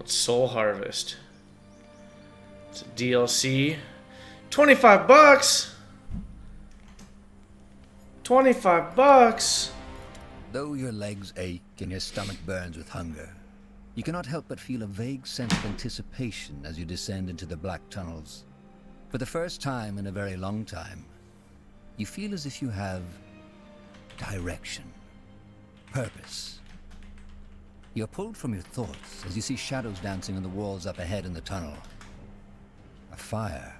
What's Soul Harvest? It's a DLC. 25 bucks. 25 bucks. Though your legs ache and your stomach burns with hunger, you cannot help but feel a vague sense of anticipation as you descend into the black tunnels. For the first time in a very long time, you feel as if you have direction, purpose. You're pulled from your thoughts as you see shadows dancing on the walls up ahead in the tunnel. A fire.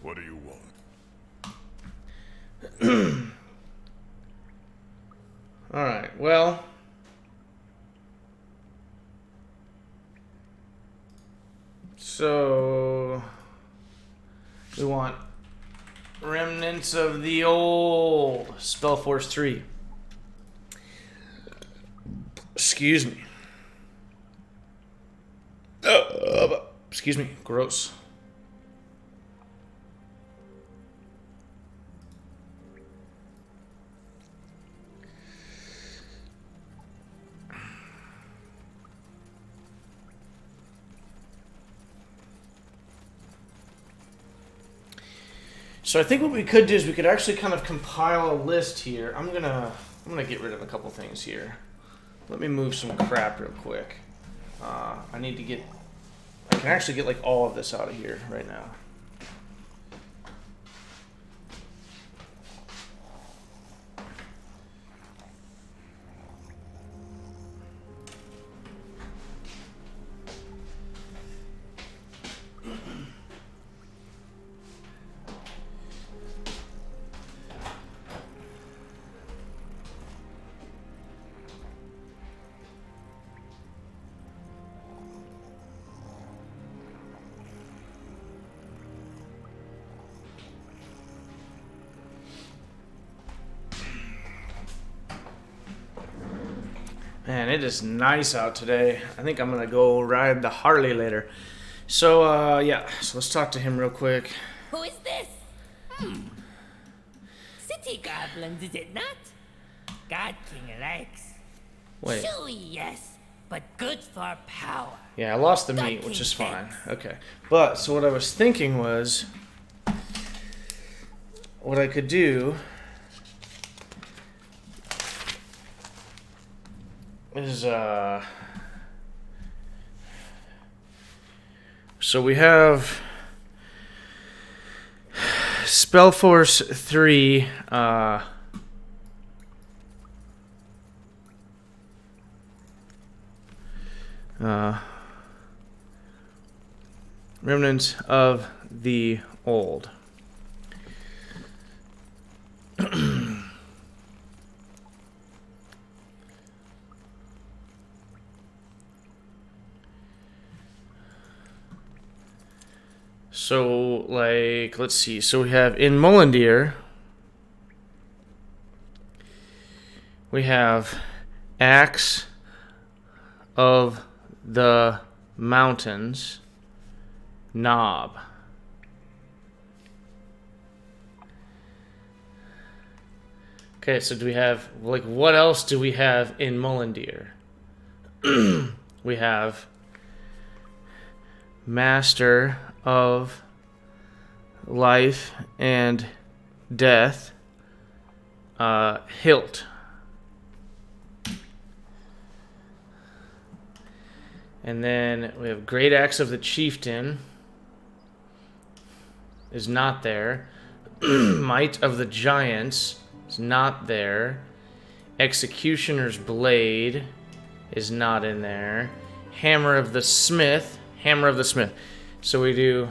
What do you want? Alright, well. So we want Remnants of the Old. Spellforce 3. Excuse me. Excuse me. Gross. So I think what we could do is we could actually kind of compile a list here. I'm gonna get rid of a couple things here. Let me move some crap real quick. I need to get. I can actually get like all of this out of here right now. Man, it is nice out today. I think I'm gonna go ride the Harley later. So, yeah. So let's talk to him real quick. Who is this? City goblins, is it not? God King likes. Wait. Chewy, yes, but good for power. Yeah, I lost the meat, which is fine. Okay. But, so what I was thinking was, what I could do is, so we have Spellforce 3, Remnants of the Old. So, like, let's see. So we have in Mullendeer, we have Axe of the Mountains, Knob. Okay, so do we have, like, what else do we have in Mullendeer? We have Master of Life and Death, Hilt. And then we have Great Axe of the Chieftain is not there. Might of the Giants is not there. Executioner's Blade is not in there. Hammer of the Smith. So we do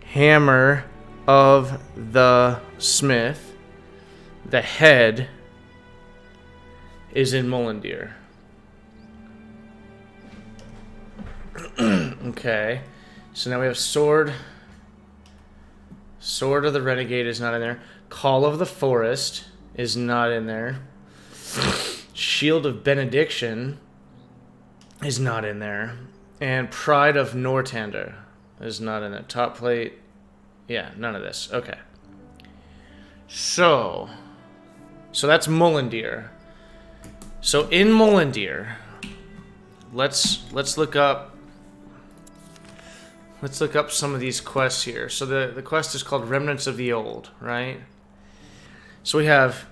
Hammer of the Smith. The head is in Mullendeer. Okay. So now we have Sword. Sword of the Renegade is not in there. Call of the Forest is not in there. Shield of Benediction is not in there. And Pride of Nortander is not in there. Top plate. Yeah, none of this. Okay. So that's Mullendir. So in Mullendir, let's look up some of these quests here. So the quest is called Remnants of the Old, right? So we have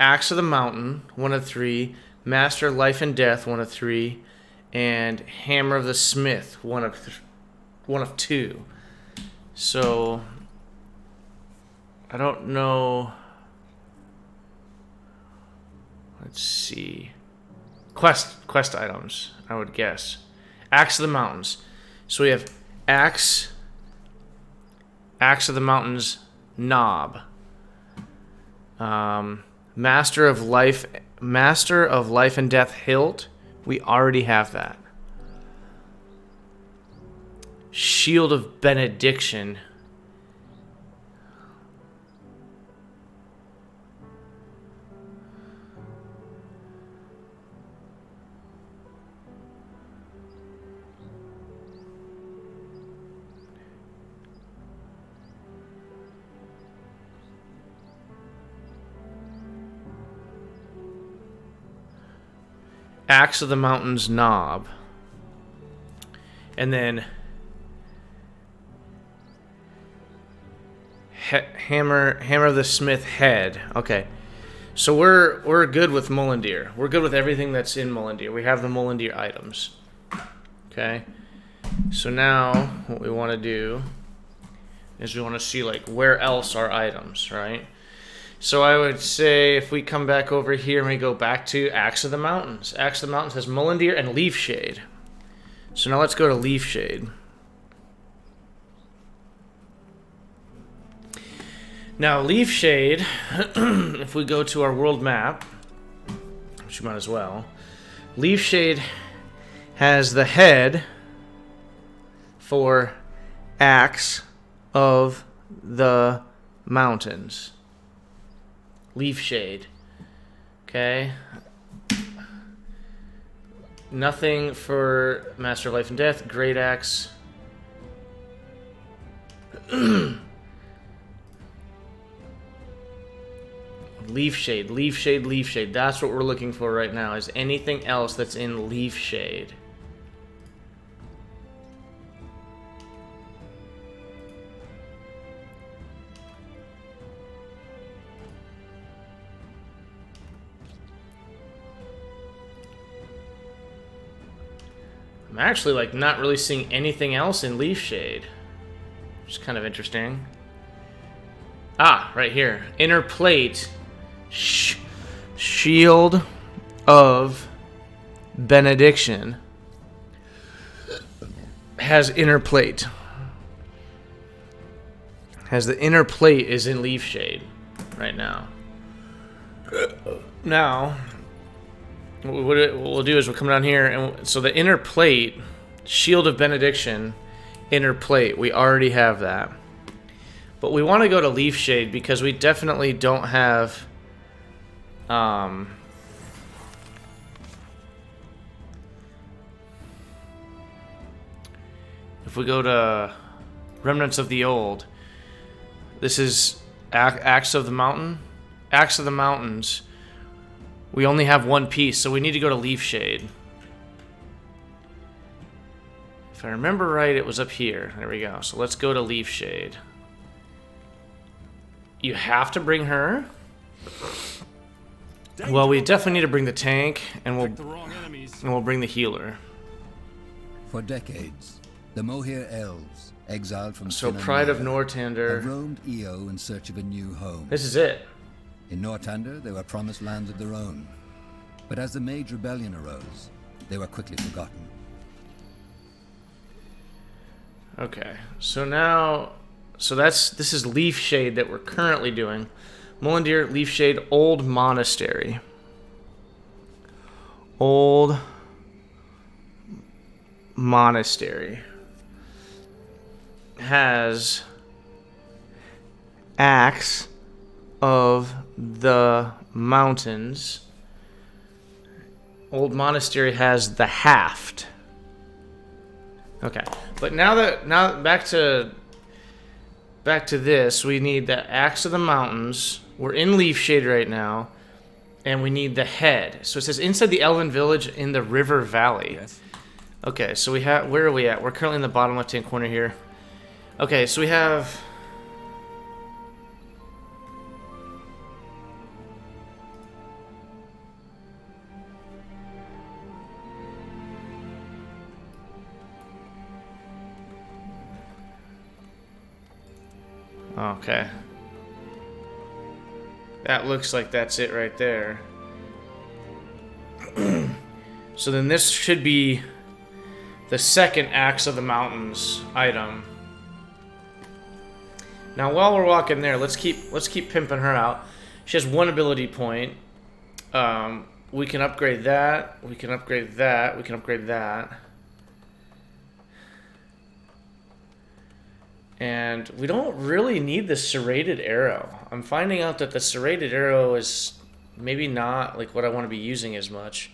Axe of the Mountain, 1 of 3, Master of Life and Death, 1 of 3, and Hammer of the Smith, 1 of 2. So I don't know. Let's see. Quest items, I would guess. Axe of the Mountains. So we have Axe of the Mountains Knob. Master of Life and Death Hilt. We already have that. Shield of Benediction. Axe of the Mountains Knob. And then Hammer of the Smith Head. Okay. So we're good with Mullendir. We're good with everything that's in Mullendir. We have the Mullendir items. Okay. So now what we want to do is we want to see like where else are items, right? So I would say if we come back over here and we go back to Axe of the Mountains. Axe of the Mountains has Mullendir and Leaf Shade. So now let's go to Leaf Shade. Now Leaf Shade, if we go to our world map, which you might as well, Leaf Shade has the head for Axe of the Mountains. Leaf Shade. Okay. Nothing for Master of Life and Death. Great Axe. Leaf Shade. Leaf Shade. Leaf Shade. That's what we're looking for right now. Is anything else that's in Leaf Shade? I'm actually like not really seeing anything else in Leaf Shade, which is kind of interesting. Ah, right here. Inner plate. Shield of Benediction has inner plate. Has the inner plate is in Leaf Shade right now. Now, what we'll do is we'll come down here, and so the inner plate, Shield of Benediction, inner plate, we already have that. But we want to go to Leaf Shade because we definitely don't have... if we go to Remnants of the Old, this is Axe of the Mountain. Axe of the Mountains. We only have one piece, so we need to go to Leaf Shade. If I remember right, it was up here. There we go. So let's go to Leaf Shade. You have to bring her. Well, we definitely need to bring the tank, and we'll bring the healer. For decades, the Mohir elves, exiled from So Sin and Pride of Mire, Nortander. have roamed Io in search of a new home. This is it. In Nortander, they were promised lands of their own. But as the Mage Rebellion arose, they were quickly forgotten. Okay, so now... So this is Leaf Shade that we're currently doing. Mullendir, Leaf Shade, Old Monastery. Old Monastery has Axe of the Mountains. Old Monastery has the Haft. Okay, but now back to this. We need the Axe of the Mountains. We're in Leafshade right now, and we need the head. So it says inside the Elven Village in the River Valley. Yes. Okay, so we have. Where are we at? We're currently in the bottom left-hand corner here. Okay, so we have. Okay. That looks like that's it right there. So then this should be the second Axe of the Mountains item. Now while we're walking there, let's keep pimping her out. She has one ability point. We can upgrade that. We can upgrade that. We can upgrade that. And we don't really need the serrated arrow. I'm finding out that the serrated arrow is maybe not like what I want to be using as much.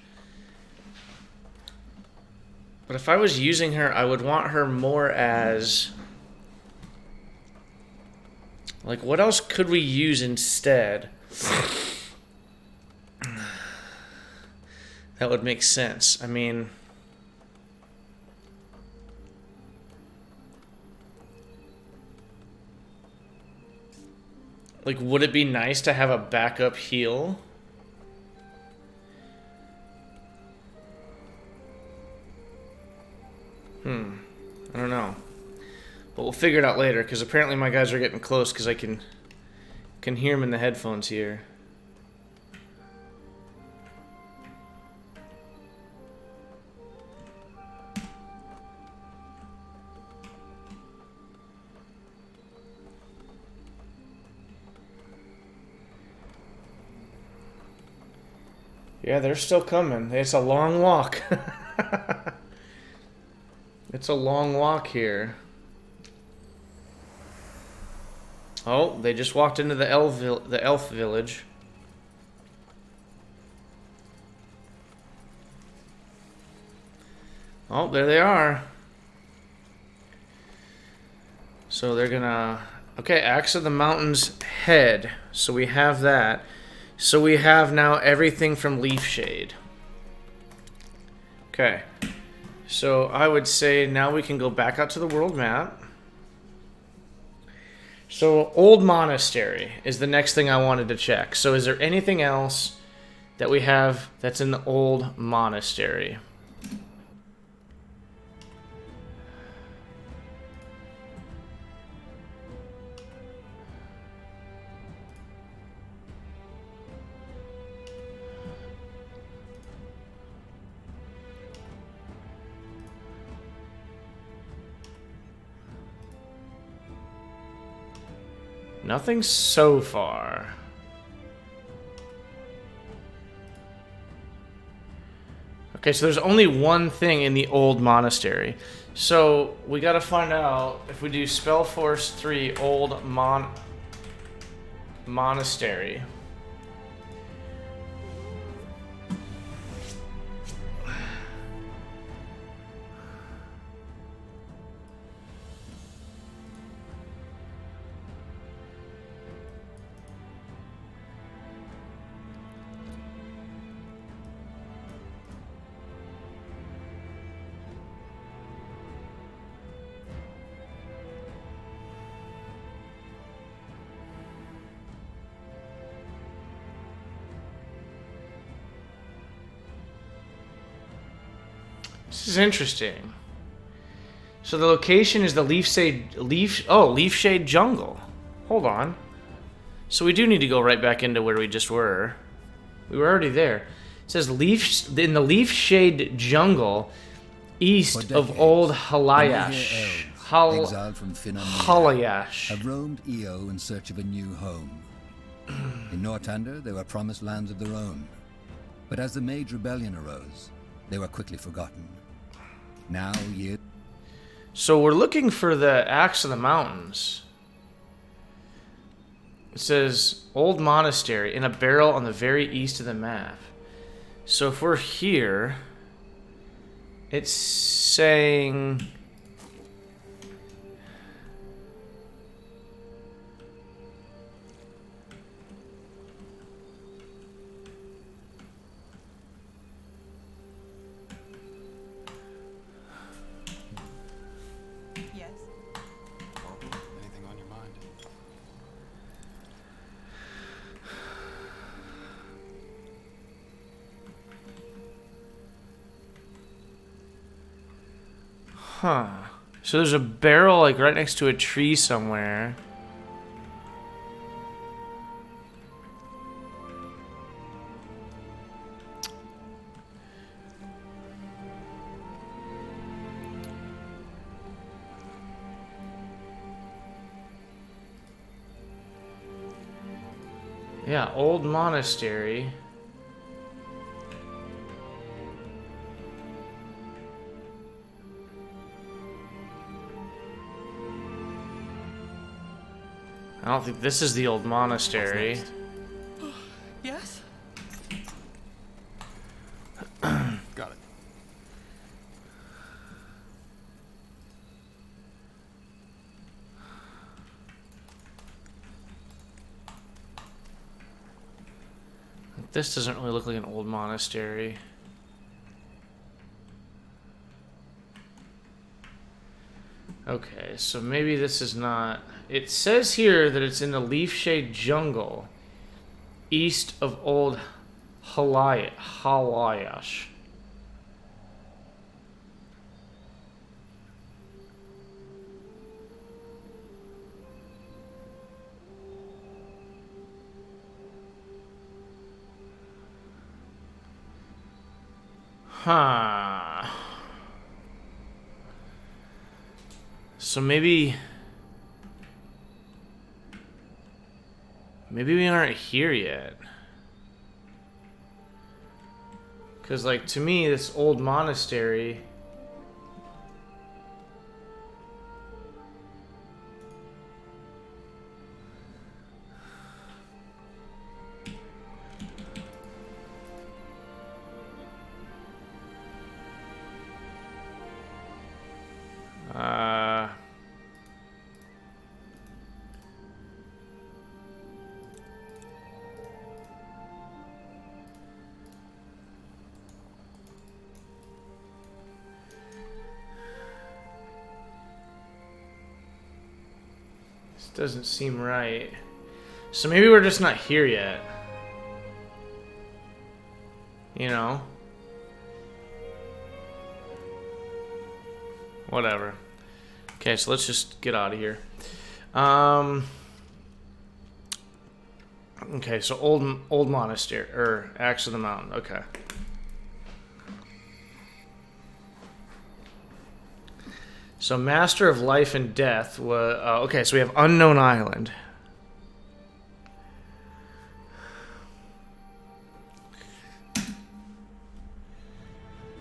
But if I was using her, I would want her more as... Like, what else could we use instead? That would make sense. I mean... Like, would it be nice to have a backup heal? I don't know. But we'll figure it out later, because apparently my guys are getting close, because I can hear them in the headphones here. Yeah, they're still coming. It's a long walk. It's a long walk here. Oh, they just walked into the elf village. Oh, there they are. So they're gonna... Okay, Axe of the Mountains head. So we have that. So we have now everything from Leafshade. Okay. So I would say now we can go back out to the world map. So Old Monastery is the next thing I wanted to check. So is there anything else that we have that's in the Old Monastery? Nothing so far. Okay, so there's only one thing in the Old Monastery. So we gotta find out if we do Spellforce 3 Old Monastery. This is interesting. So the location is the Leafshade Jungle. Hold on. So we do need to go right back into where we just were. We were already there. It says in the Leafshade Jungle, east of Old Halayash. Exiled from Halayash. have roamed Io in search of a new home. In Northunder, they were promised lands of their own. But as the Mage Rebellion arose, they were quickly forgotten. Now you... So we're looking for the Axe of the Mountains. It says Old Monastery in a barrel on the very east of the map. So if we're here, it's saying... Yes. Anything on your mind? Huh. So there's a barrel like right next to a tree somewhere. Yeah, Old Monastery. I don't think this is the Old Monastery. Yes? Got it. This doesn't really look like an old monastery. Okay, so maybe this is not... It says here that it's in the leaf-shade jungle, east of Old Halayash. Huh. So maybe we aren't here yet. Cause like to me this old monastery this doesn't seem right. So maybe we're just not here yet. You know? Whatever. Okay, so let's just get out of here. Okay, so old monastery or Axe of the Mountain. Okay. So Master of Life and Death was okay. So we have Unknown Island.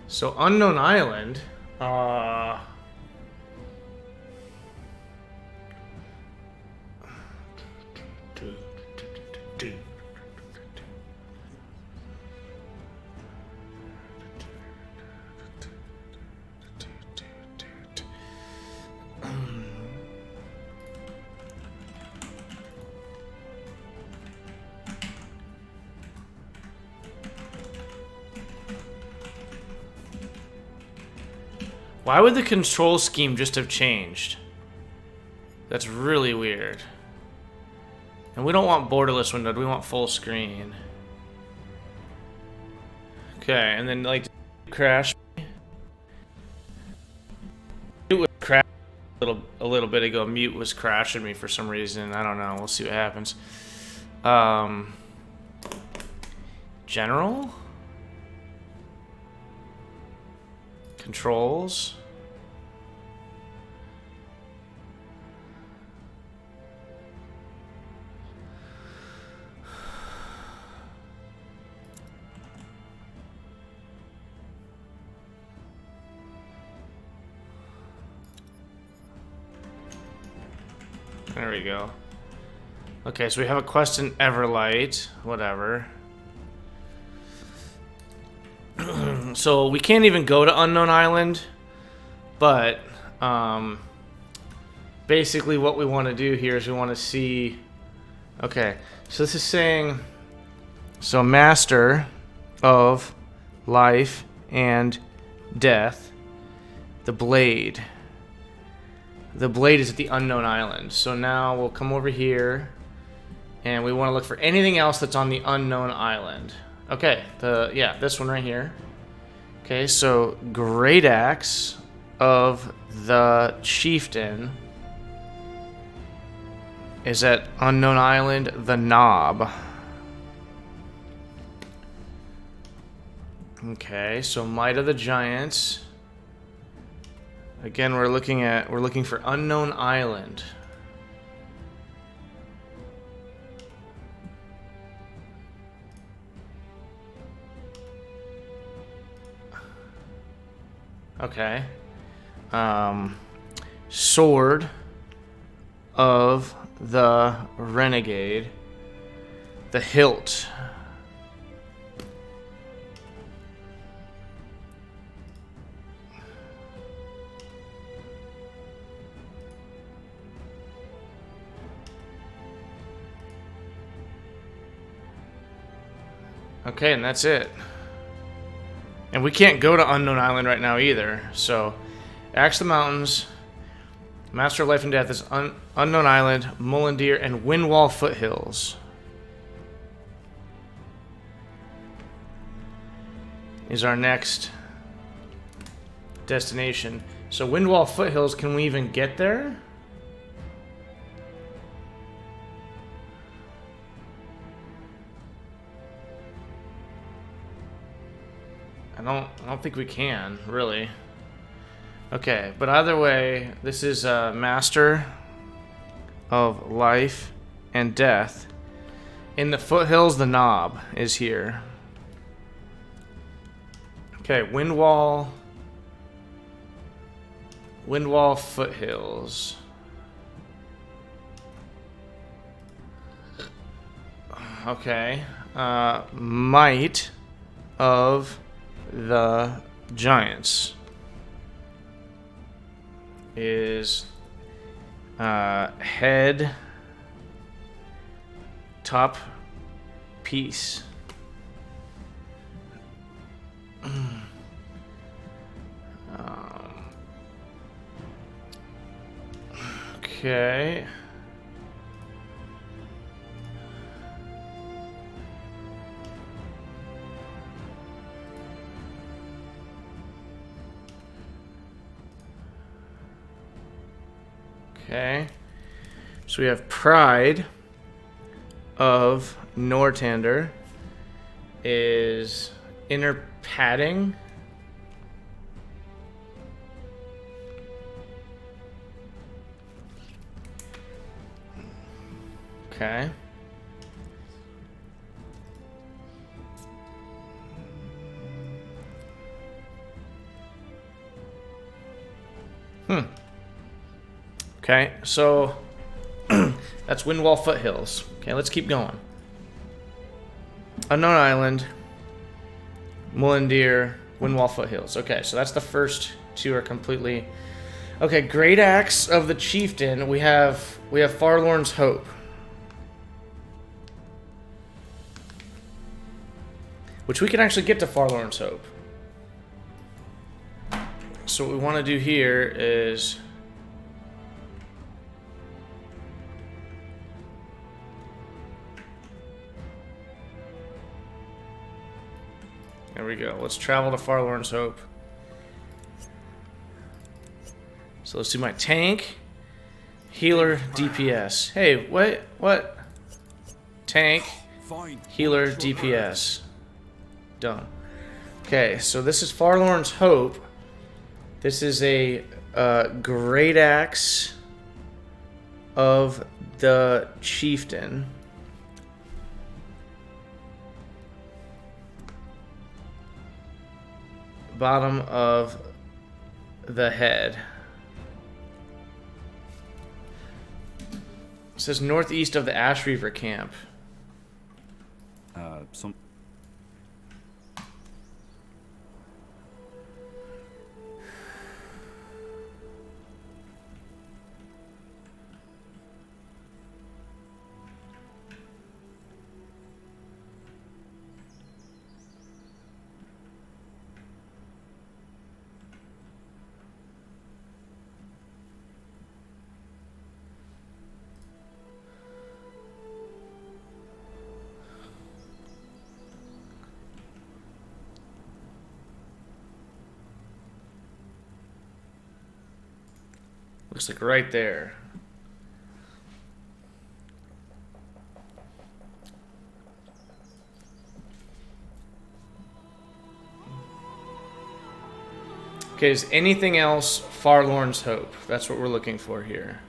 So Unknown Island. Why would the control scheme just have changed? That's really weird. And we don't want borderless windowed, we want full screen. Okay, and then like crash. Mute was crash a little bit ago. Mute was crashing me for some reason. I don't know. We'll see what happens. General? Controls. There we go. Okay, so we have a quest in Everlight. Whatever. So we can't even go to Unknown Island, but basically what we want to do here is we want to see... Okay, so this is saying... So Master of Life and Death. The Blade. The Blade is at the Unknown Island. So now we'll come over here, and we want to look for anything else that's on the Unknown Island. Okay, yeah, this one right here. Okay, so Great Axe of the Chieftain is at Unknown Island, the Knob. Okay, so Might of the Giants. Again, we're looking for Unknown Island. Okay. Sword of the Renegade. The Hilt. Okay, and that's it. And we can't go to Unknown Island right now either. So, Axe the Mountains, Master of Life and Death is Unknown Island, Mullendeer, and Windwall Foothills. Is our next destination. So, Windwall Foothills, can we even get there? I don't think we can, really. Okay, but either way, this is Master of Life and Death. In the foothills, the Knob is here. Okay, Windwall Foothills. Okay, Might of the Giants is head top piece. Okay. Okay, so we have Pride of Nortander is inner padding. Okay. Okay, so that's Windwall Foothills. Okay, let's keep going. Unknown Island, Mullendeer, Windwall Foothills. Okay, so that's the first two are completely... Okay, Great Axe of the Chieftain. We have Farlorn's Hope. Which we can actually get to Farlorn's Hope. So what we want to do here is... There we go. Let's travel to Farlorn's Hope. So let's do my tank, healer, DPS. Hey, what? Tank, healer, DPS. Done. Okay, so this is Farlorn's Hope. This is a Great Axe of the Chieftain. Bottom of the head. says northeast of the Ash Reaver camp. Some. Looks like right there. Okay, is anything else Farlorn's Hope? That's what we're looking for here.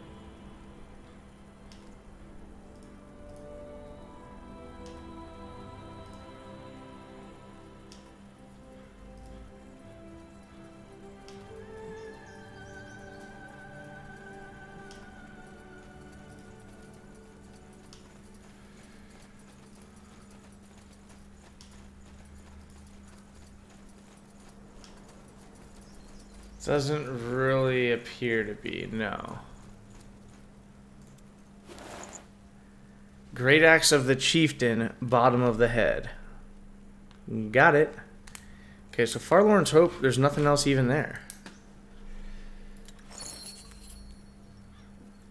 Doesn't really appear to be, no. Great Axe of the Chieftain, bottom of the head. Got it. Okay, so Farlorn's Hope, there's nothing else even there.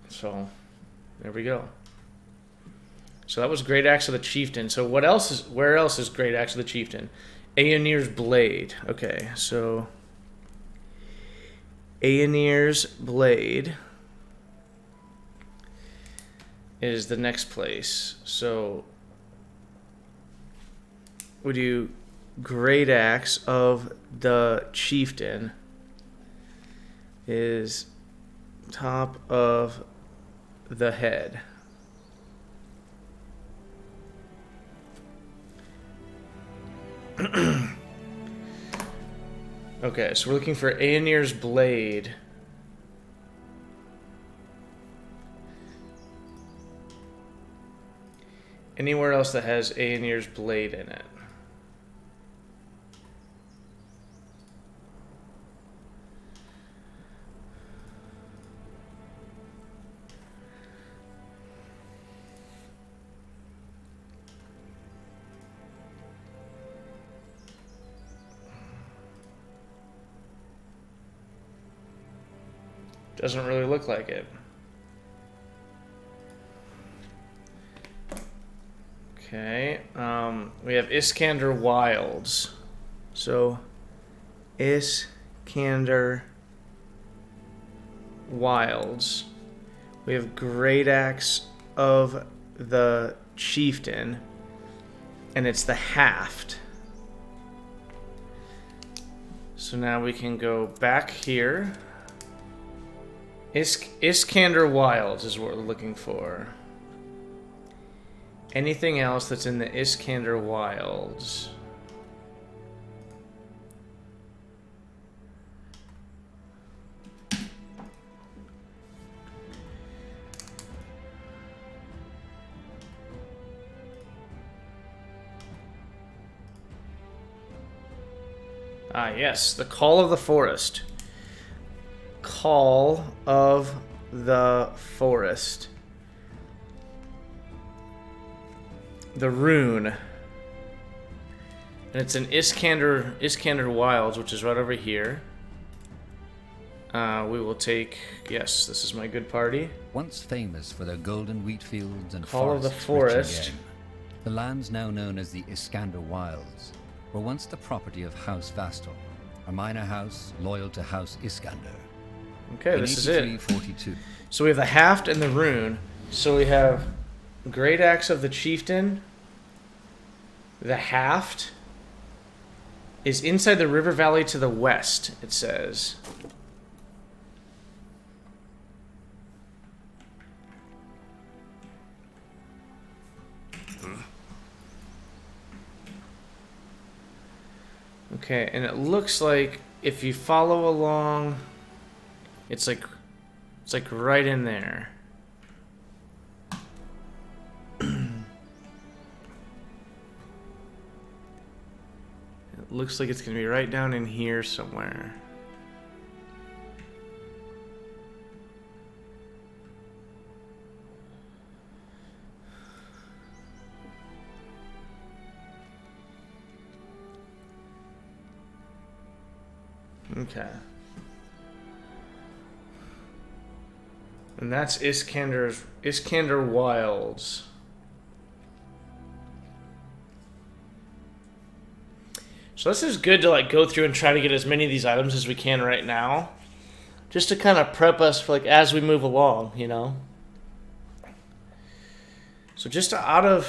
So, there we go. So that was Great Axe of the Chieftain. So what else is, where else is Great Axe of the Chieftain? Aenir's Blade. Okay, so Aenir's Blade is the next place. So we do Great Axe of the Chieftain is top of the head. Okay, so we're looking for Aenir's Blade. Anywhere else that has Aenir's Blade in it. Doesn't really look like it. Okay, we have Iskander Wilds. So, Iskander Wilds. We have Great Axe of the Chieftain, and it's the Haft. So now we can go back here. Iskander Wilds is what we're looking for. Anything else that's in the Iskander Wilds? Ah, yes, the Call of the Forest. Call of the Forest. The rune. And it's an Iskander Wilds, which is right over here. We will take... Yes, this is my good party. Once famous for their golden wheat fields and Call of the forests rich in Forest. game, the lands now known as the Iskander Wilds were once the property of House Vastor, a minor house loyal to House Iskander. Okay, this is it. 8342. So we have the Haft and the rune. So we have Great Axe of the Chieftain. The Haft is inside the river valley to the west, it says. Okay, and it looks like if you follow along, it's like right in there. looks like it's going to be right down in here somewhere. Okay. And that's Iskander Wilds. So this is good to like go through and try to get as many of these items as we can right now. Just to kind of prep us for like as we move along, you know. So just I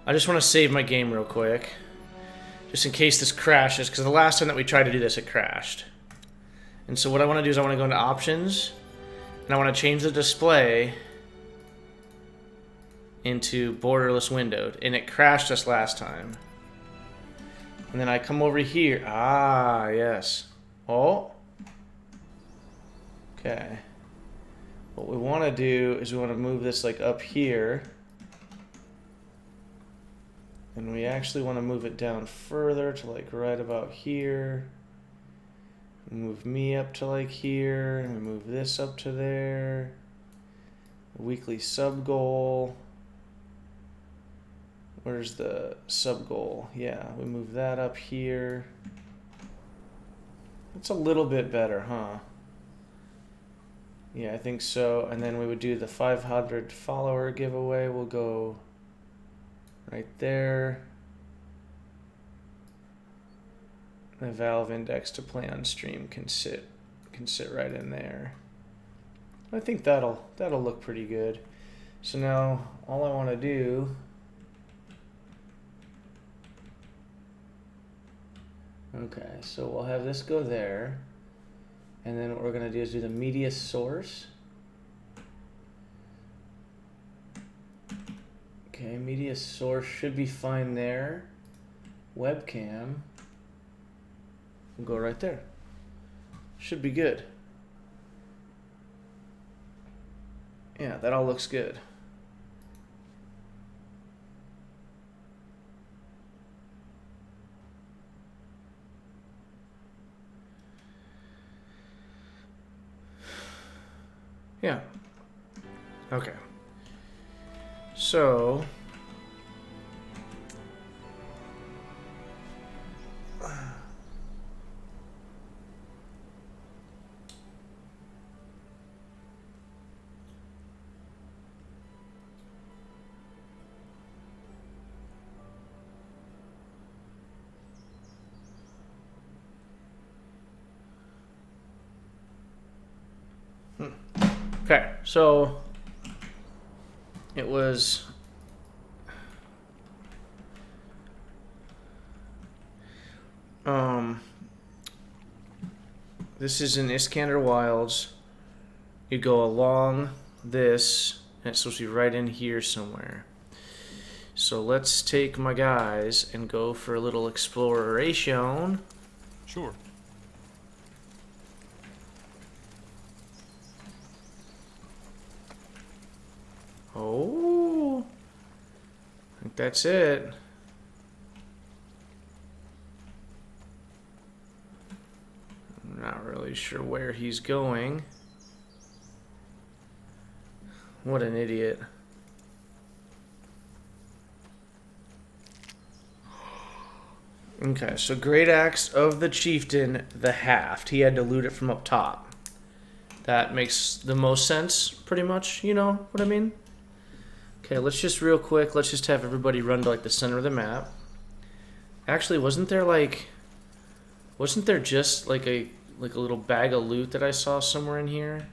just want to save my game real quick. Just in case this crashes, because the last time that we tried to do this, it crashed. And so what I want to do is I want to go into options, and I want to change the display into borderless windowed, and it crashed us last time. And then I come over here. Ah, yes. Oh. Okay. What we want to do is we want to move this like up here. And we actually want to move it down further to like right about here. Move me up to like here. And move this up to there. Weekly sub goal. Where's the sub goal? Yeah, we move that up here. It's a little bit better, huh? Yeah, I think so. And then we would do the 500 follower giveaway. We'll go right there. The Valve index to play on stream can sit right in there. I think that'll look pretty good. So now all I want to do okay, so we'll have this go there. And then what we're going to do is do the media source. Okay, media source should be fine there. Webcam. We'll go right there. Should be good. Yeah, that all looks good. Yeah. Okay. So okay, so it was this is in Iskander Wilds. You go along this, and it's supposed to be right in here somewhere. So let's take my guys and go for a little exploration. Sure. Oh, I think that's it. I'm not really sure where he's going. What an idiot. Okay, so Great Axe of the Chieftain, the Haft. He had to loot it from up top. That makes the most sense, pretty much. You know what I mean? Okay, let's just real quick, let's just have everybody run to like the center of the map. Actually, wasn't there just like a little bag of loot that I saw somewhere in here?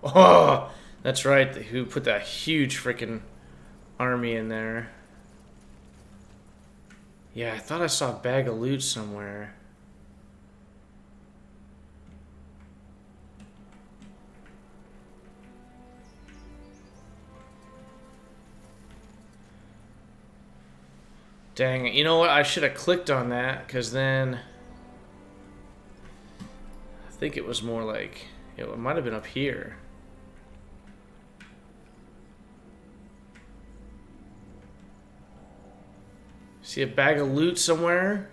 Oh, that's right. Who put that huge freaking army in there? Yeah, I thought I saw a bag of loot somewhere. Dang it. You know what? I should have clicked on that, because then I think it was more like it might have been up here. See a bag of loot somewhere?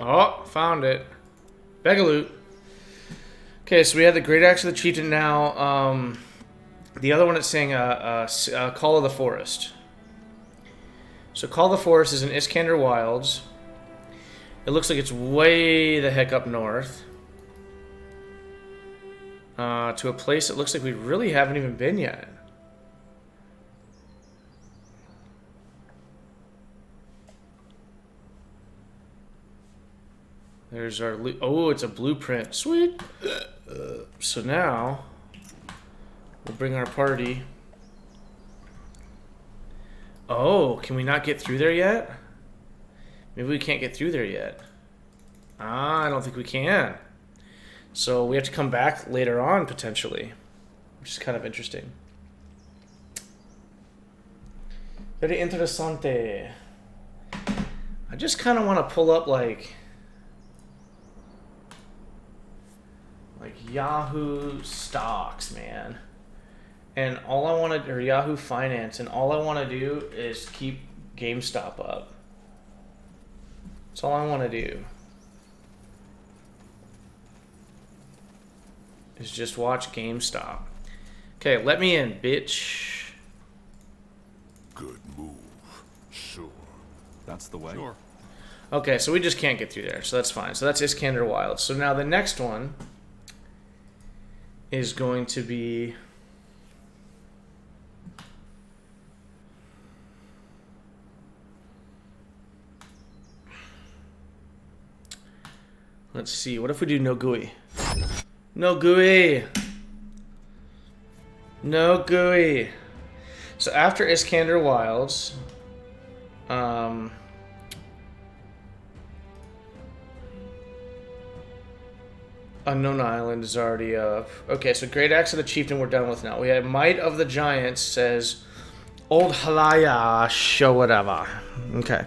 Oh, found it. Bag of loot. Okay, so we have the Great Axe of the Chieftain now. The other one it's saying Call of the Forest. So Call of the Forest is in Iskander Wilds. It looks like it's way the heck up north. To a place that looks like we really haven't even been yet. There's our loot. Oh, it's a blueprint. Sweet. So now we'll bring our party. Oh, can we not get through there yet? Maybe we can't get through there yet. I don't think we can. So we have to come back later on, potentially. Which is kind of interesting. Very interessante. I just kind of want to pull up, like Yahoo stocks, man. And all I want to, or Yahoo Finance, and all I want to do is keep GameStop up. That's all I want to do. Is just watch GameStop. Okay, let me in, bitch. Good move. Sure. That's the way. Sure. Okay, so we just can't get through there, so that's fine. So that's Iskander Wild. So now the next one is going to be... Let's see, what if we do no GUI? No GUI! No GUI! So after Iskander Wilds, Unknown Island is already up. Okay, so Great Axe of the Chieftain we're done with now. We have Might of the Giants says Old Halayash or whatever. Okay.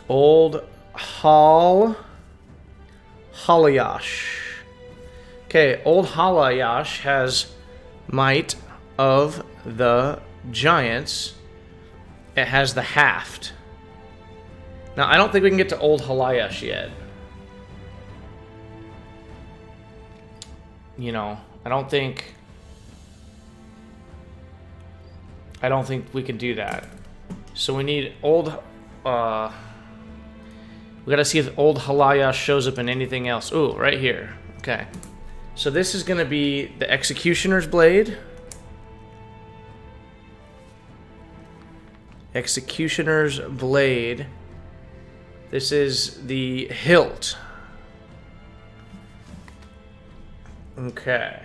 Old Halayash. Okay, Old Halayash has Might of the Giants. It has the Haft. Now, I don't think we can get to Old Halayash yet. You know, I don't think we can do that. So we need Old... we gotta see if Old Halayash shows up in anything else. Ooh, right here. Okay. So this is gonna be the Executioner's Blade. Executioner's Blade. This is the hilt. Okay.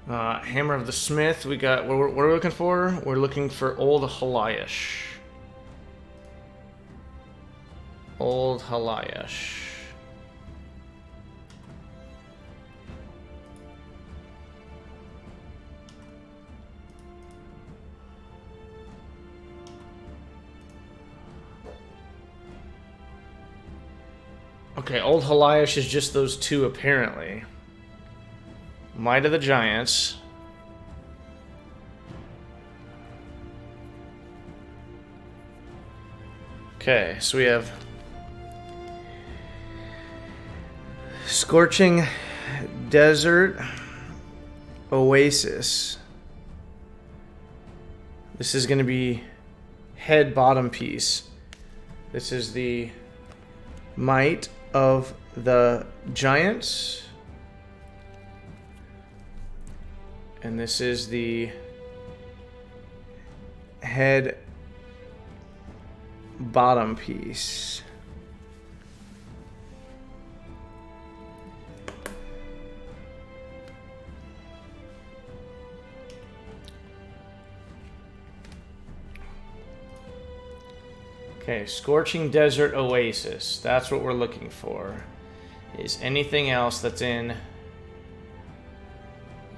Hammer of the Smith. We got. What are we looking for? We're looking for Old Halayash. Old Halayash. Okay, Old Halayash is just those two, apparently. Might of the Giants. Okay, so we have Scorching Desert Oasis. This is going to be head bottom piece. This is the Might of the Giants. And this is the head bottom piece. Okay, Scorching Desert Oasis. That's what we're looking for. Is anything else that's in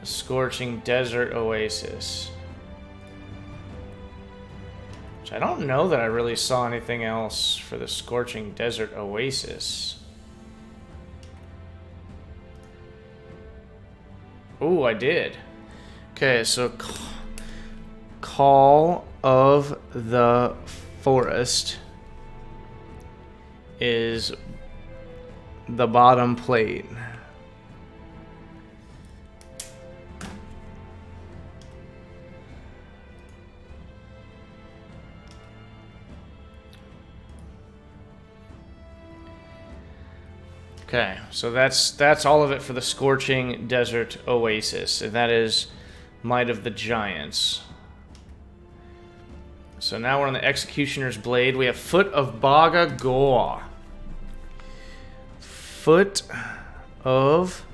a Scorching Desert Oasis? Which I don't know that I really saw anything else for the Scorching Desert Oasis. Ooh, I did. Okay, so Call of the Forest is the bottom plate. Okay, so that's all of it for the Scorching Desert Oasis, and that is Might of the Giants. So now we're on the Executioner's Blade. We have Foot of Baga Gore. Foot of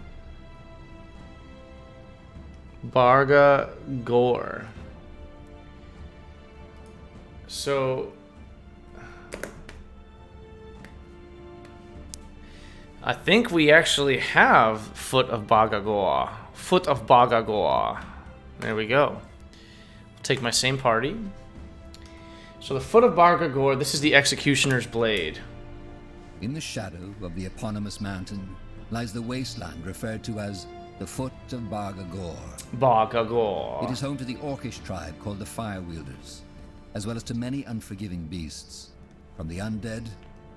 Barga Gore. So I think we actually have Foot of Baga Gore. Foot of Baga Gore. There we go. I'll take my same party. So the Foot of Baga Gore, this is the Executioner's Blade. In the shadow of the eponymous mountain lies the wasteland referred to as the Foot of Baga Gore. Baga Gore. It is home to the orcish tribe called the Firewielders, as well as to many unforgiving beasts, from the undead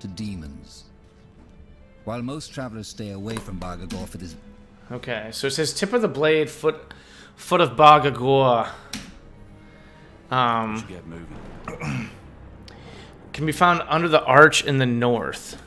to demons. While most travelers stay away from Baga Gore for this... Okay, so it says Tip of the Blade, Foot of Baga Gore. Should get moving. Can be found under the arch in the north.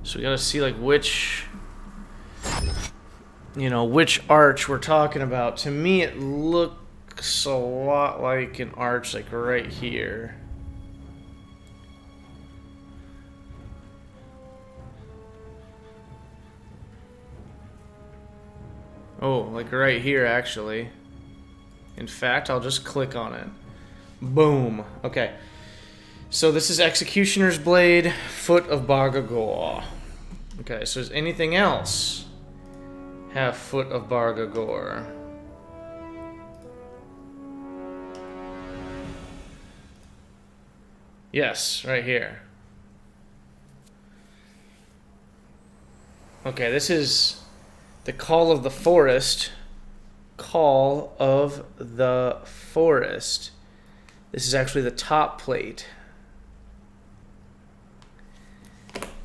So we gotta see like which, which arch we're talking about. To me, it looks a lot like an arch like right here. Oh, like right here actually. In fact, I'll just click on it. Boom. Okay. So this is Executioner's Blade, Foot of Baga Gore. Okay, so does anything else have Foot of Baga Gore? Yes, right here. Okay, this is the Call of the Forest. Call of the Forest. This is actually the top plate.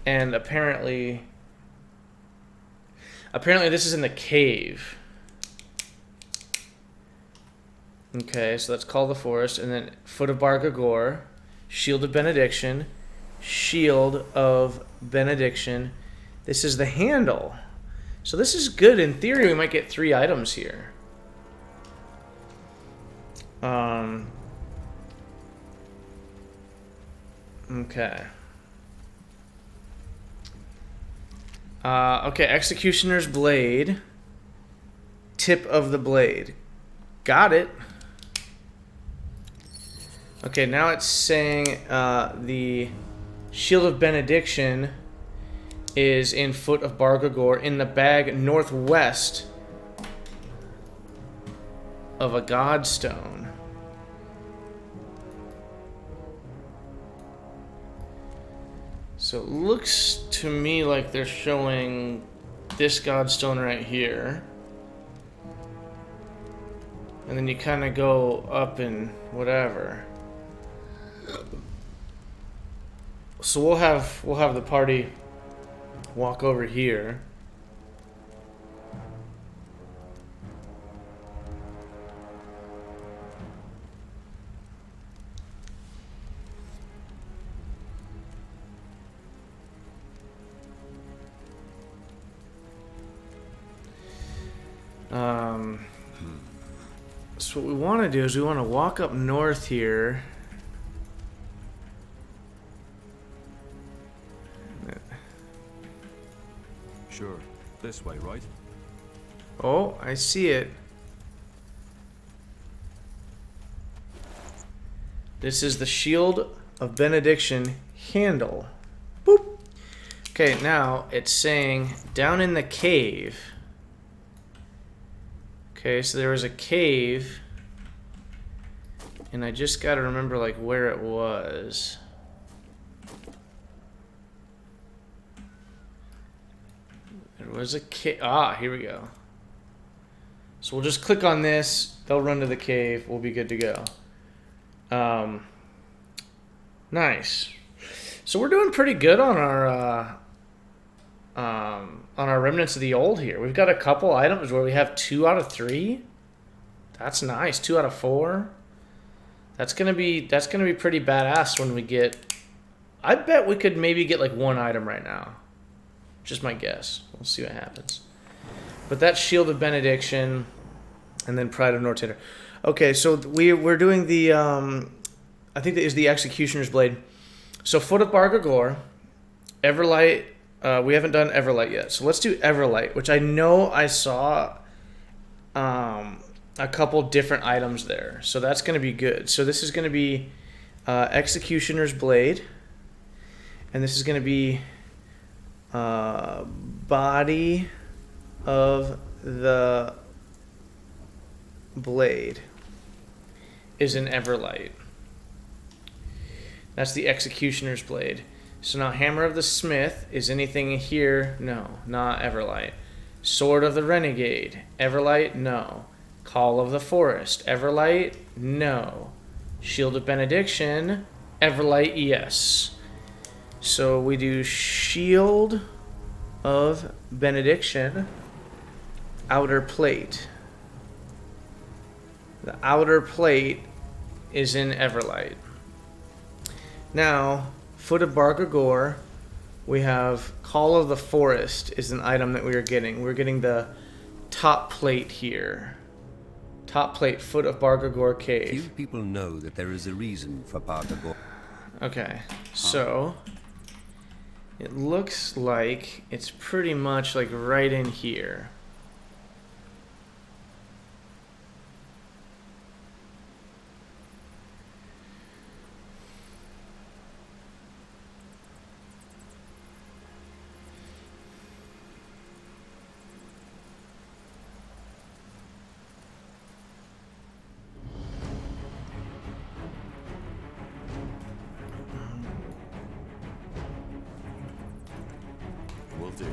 And apparently this is in the cave. Okay, so that's Call of the Forest, and then Foot of Baga Gore, Shield of Benediction, Shield of Benediction. This is the handle. So this is good. In theory, we might get 3 items here. Okay. Okay, Executioner's Blade. Tip of the Blade. Got it. Okay, now it's saying the Shield of Benediction is in Foot of Baga Gore in the bag northwest of a Godstone. So it looks to me like they're showing this Godstone right here. And then you kind of go up and whatever. So we'll have the party walk over here. So what we want to do is we want to walk up north here. Sure. This way, right? Oh, I see it. This is the Shield of Benediction handle. Boop. Okay, now it's saying down in the cave. Okay, so there was a cave, and I just gotta remember like where it was. There was a cave. Ah, here we go. So we'll just click on this. They'll run to the cave. We'll be good to go. Nice. So we're doing pretty good on our remnants of the old here. We've got a couple items where we have 2 out of 3. That's nice. 2 out of 4. That's gonna be pretty badass when we get. I bet we could maybe get like 1 item right now. Just my guess. We'll see what happens. But that's Shield of Benediction, and then Pride of Nortander. Okay, so we're doing the I think that is the Executioner's Blade. So Foot of Bargagor, Everlight. We haven't done Everlight yet, so let's do Everlight, which I know I saw a couple different items there, so that's going to be good. So this is going to be Executioner's Blade, and this is going to be Body of the Blade is an Everlight. That's the Executioner's Blade. So now Hammer of the Smith, is anything here? No, not Everlight. Sword of the Renegade, Everlight? No. Call of the Forest, Everlight? No. Shield of Benediction, Everlight? Yes. So we do Shield of Benediction, Outer Plate. The outer plate is in Everlight. Now, Foot of Bargagor, we have Call of the Forest is an item that we are getting. We're getting the top plate here. Top plate, Foot of Bargagor Cave. Few people know that there is a reason for Bargagor. Okay, so it looks like it's pretty much like right in here. Will do.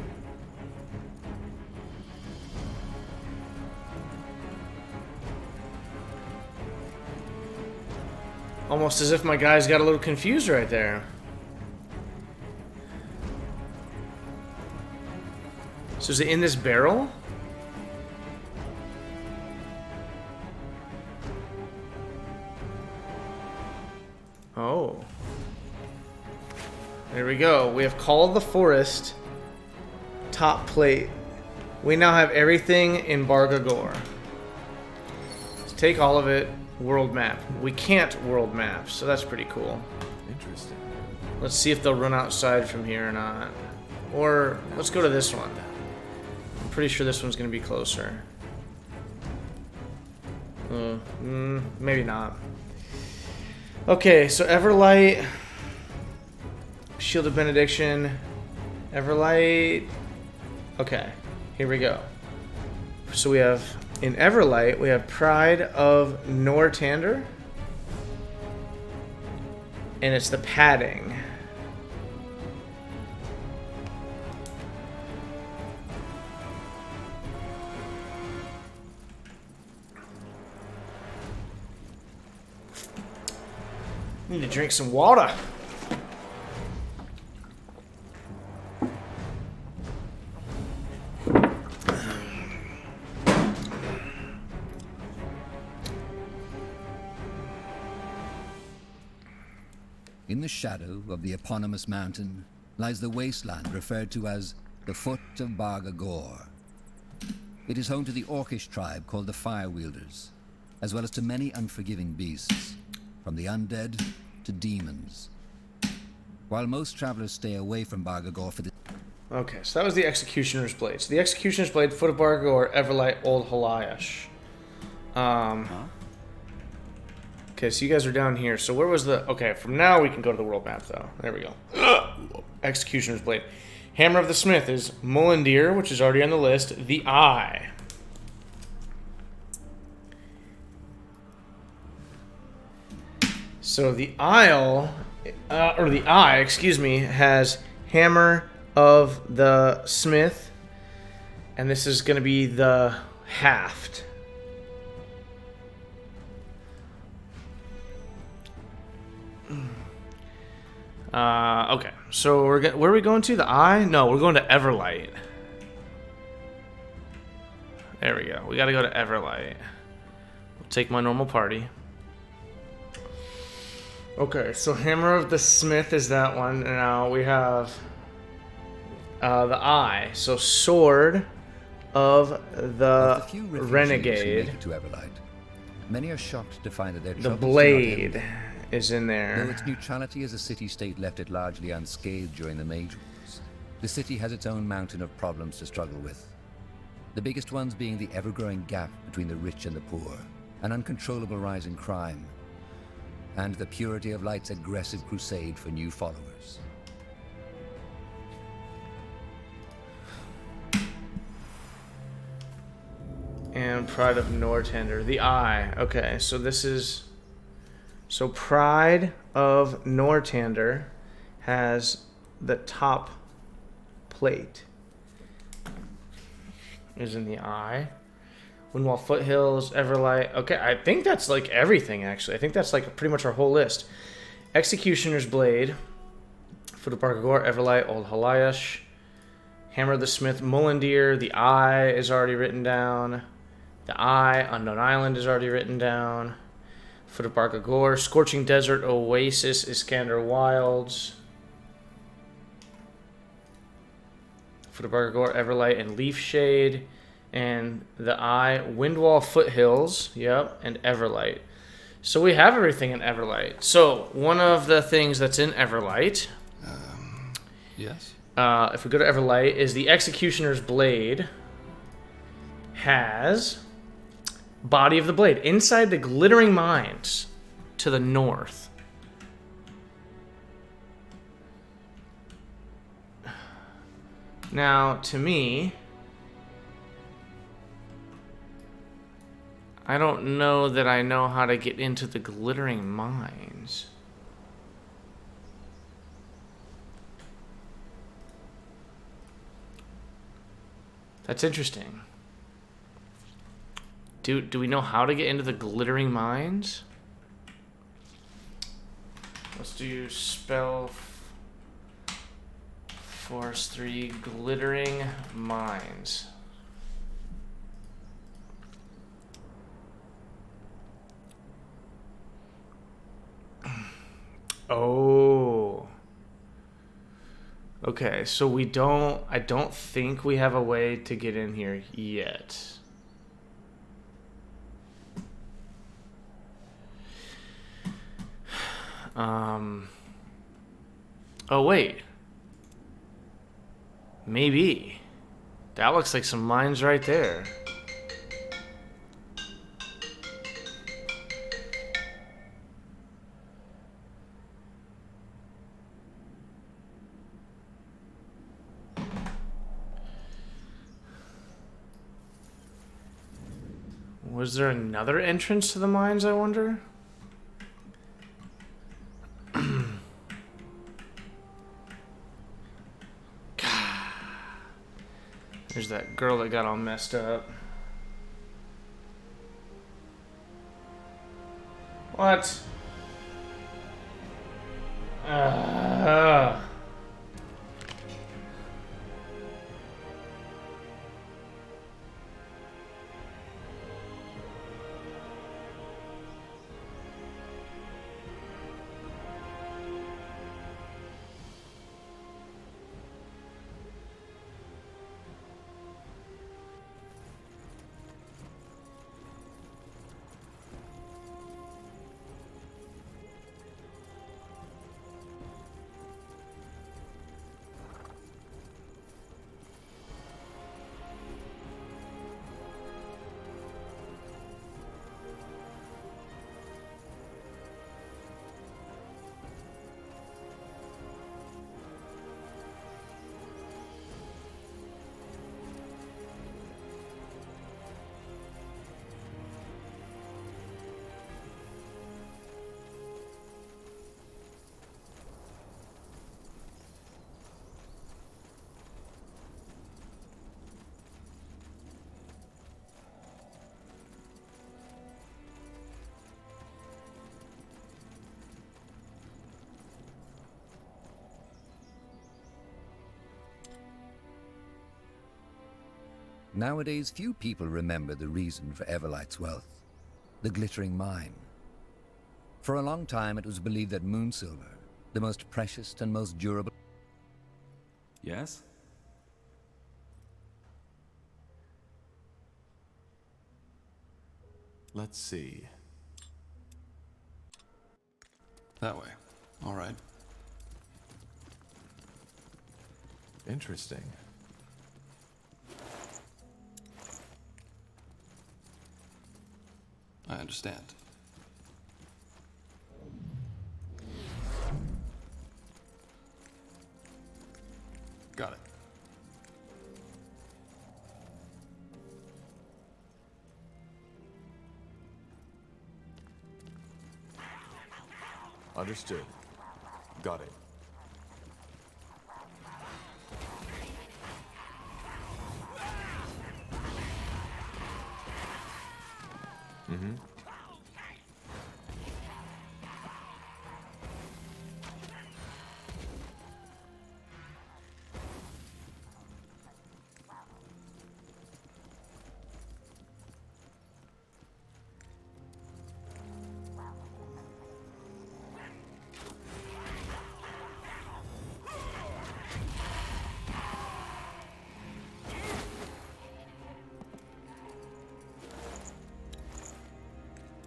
Almost as if my guys got a little confused right there. So is it in this barrel? Oh. There we go. We have Call of the Forest. Top plate. We now have everything in Bargagor. Let's take all of it. World map. We can't world map, so that's pretty cool. Interesting. Let's see if they'll run outside from here or not. Or let's go to this one. I'm pretty sure this one's going to be closer. Maybe not. Okay, so Everlight, Shield of Benediction, Everlight. Okay, here we go. So we have, in Everlight, we have Pride of Nortander. And it's the padding. Need to drink some water. In the shadow of the eponymous mountain lies the wasteland referred to as the Foot of Bargagor. It is home to the orcish tribe called the Firewielders, as well as to many unforgiving beasts, from the undead to demons. While most travelers stay away from Bargagor for the... Okay, so that was the Executioner's Blade. So the Executioner's Blade, Foot of Bargagor, Everlight, Old Halayash. Okay, so you guys are down here. So where was the... Okay, from now we can go to the world map, though. There we go. Executioner's Blade. Hammer of the Smith is Mullendeer, which is already on the list. The Eye. So the Isle... or the Eye, excuse me, has Hammer of the Smith. And this is going to be the Haft. Okay, so where are we going to? The Eye? No, we're going to Everlight. There we go. We got to go to Everlight. We'll take my normal party. Okay, so Hammer of the Smith is that one. And now we have the Eye. So Sword of the few refugees who Renegade. make it to Everlight, many are shocked to find that their The troubles do not Blade end. is in Though there. its neutrality as a city-state left it largely unscathed during the Mage Wars, the city has its own mountain of problems to struggle with. The biggest ones being the ever-growing gap between the rich and the poor, an uncontrollable rise in crime, and the Purity of Light's aggressive crusade for new followers. And Pride of Northander. The Eye. Okay, so this is... So Pride of Northander has the top plate. Is in the Eye. Windwall Foothills, Everlight. Okay, I think that's like everything, actually. I think that's like pretty much our whole list. Executioner's Blade. Foot of Bargagor, Everlight, Old Halayash. Hammer of the Smith, Mullendeer. The Eye is already written down. The Eye, Unknown Island is already written down. Foot of Bargagor, Scorching Desert, Oasis, Iskander Wilds. Foot of Bargagor, Everlight, and Leaf Shade. And the Eye, Windwall Foothills, yep, and Everlight. So we have everything in Everlight. So one of the things that's in Everlight, Yes? if we go to Everlight, is the Executioner's Blade has Body of the Blade inside the Glittering Mines to the north. Now, to me, I don't know that I know how to get into the Glittering Mines. That's interesting. Do we know how to get into the Glittering Mines? Let's do Spellforce 3 Glittering Mines. Oh. Okay, so I don't think we have a way to get in here yet. Oh wait. Maybe. That looks like some mines right there. Was there another entrance to the mines, I wonder? There's that girl that got all messed up. What? Nowadays, few people remember the reason for Everlight's wealth, the glittering mine. For a long time, it was believed that moonsilver, the most precious and most durable... Yes? Let's see. That way. All right. Interesting. I understand. Got it. Understood. Got it. Mm-hmm.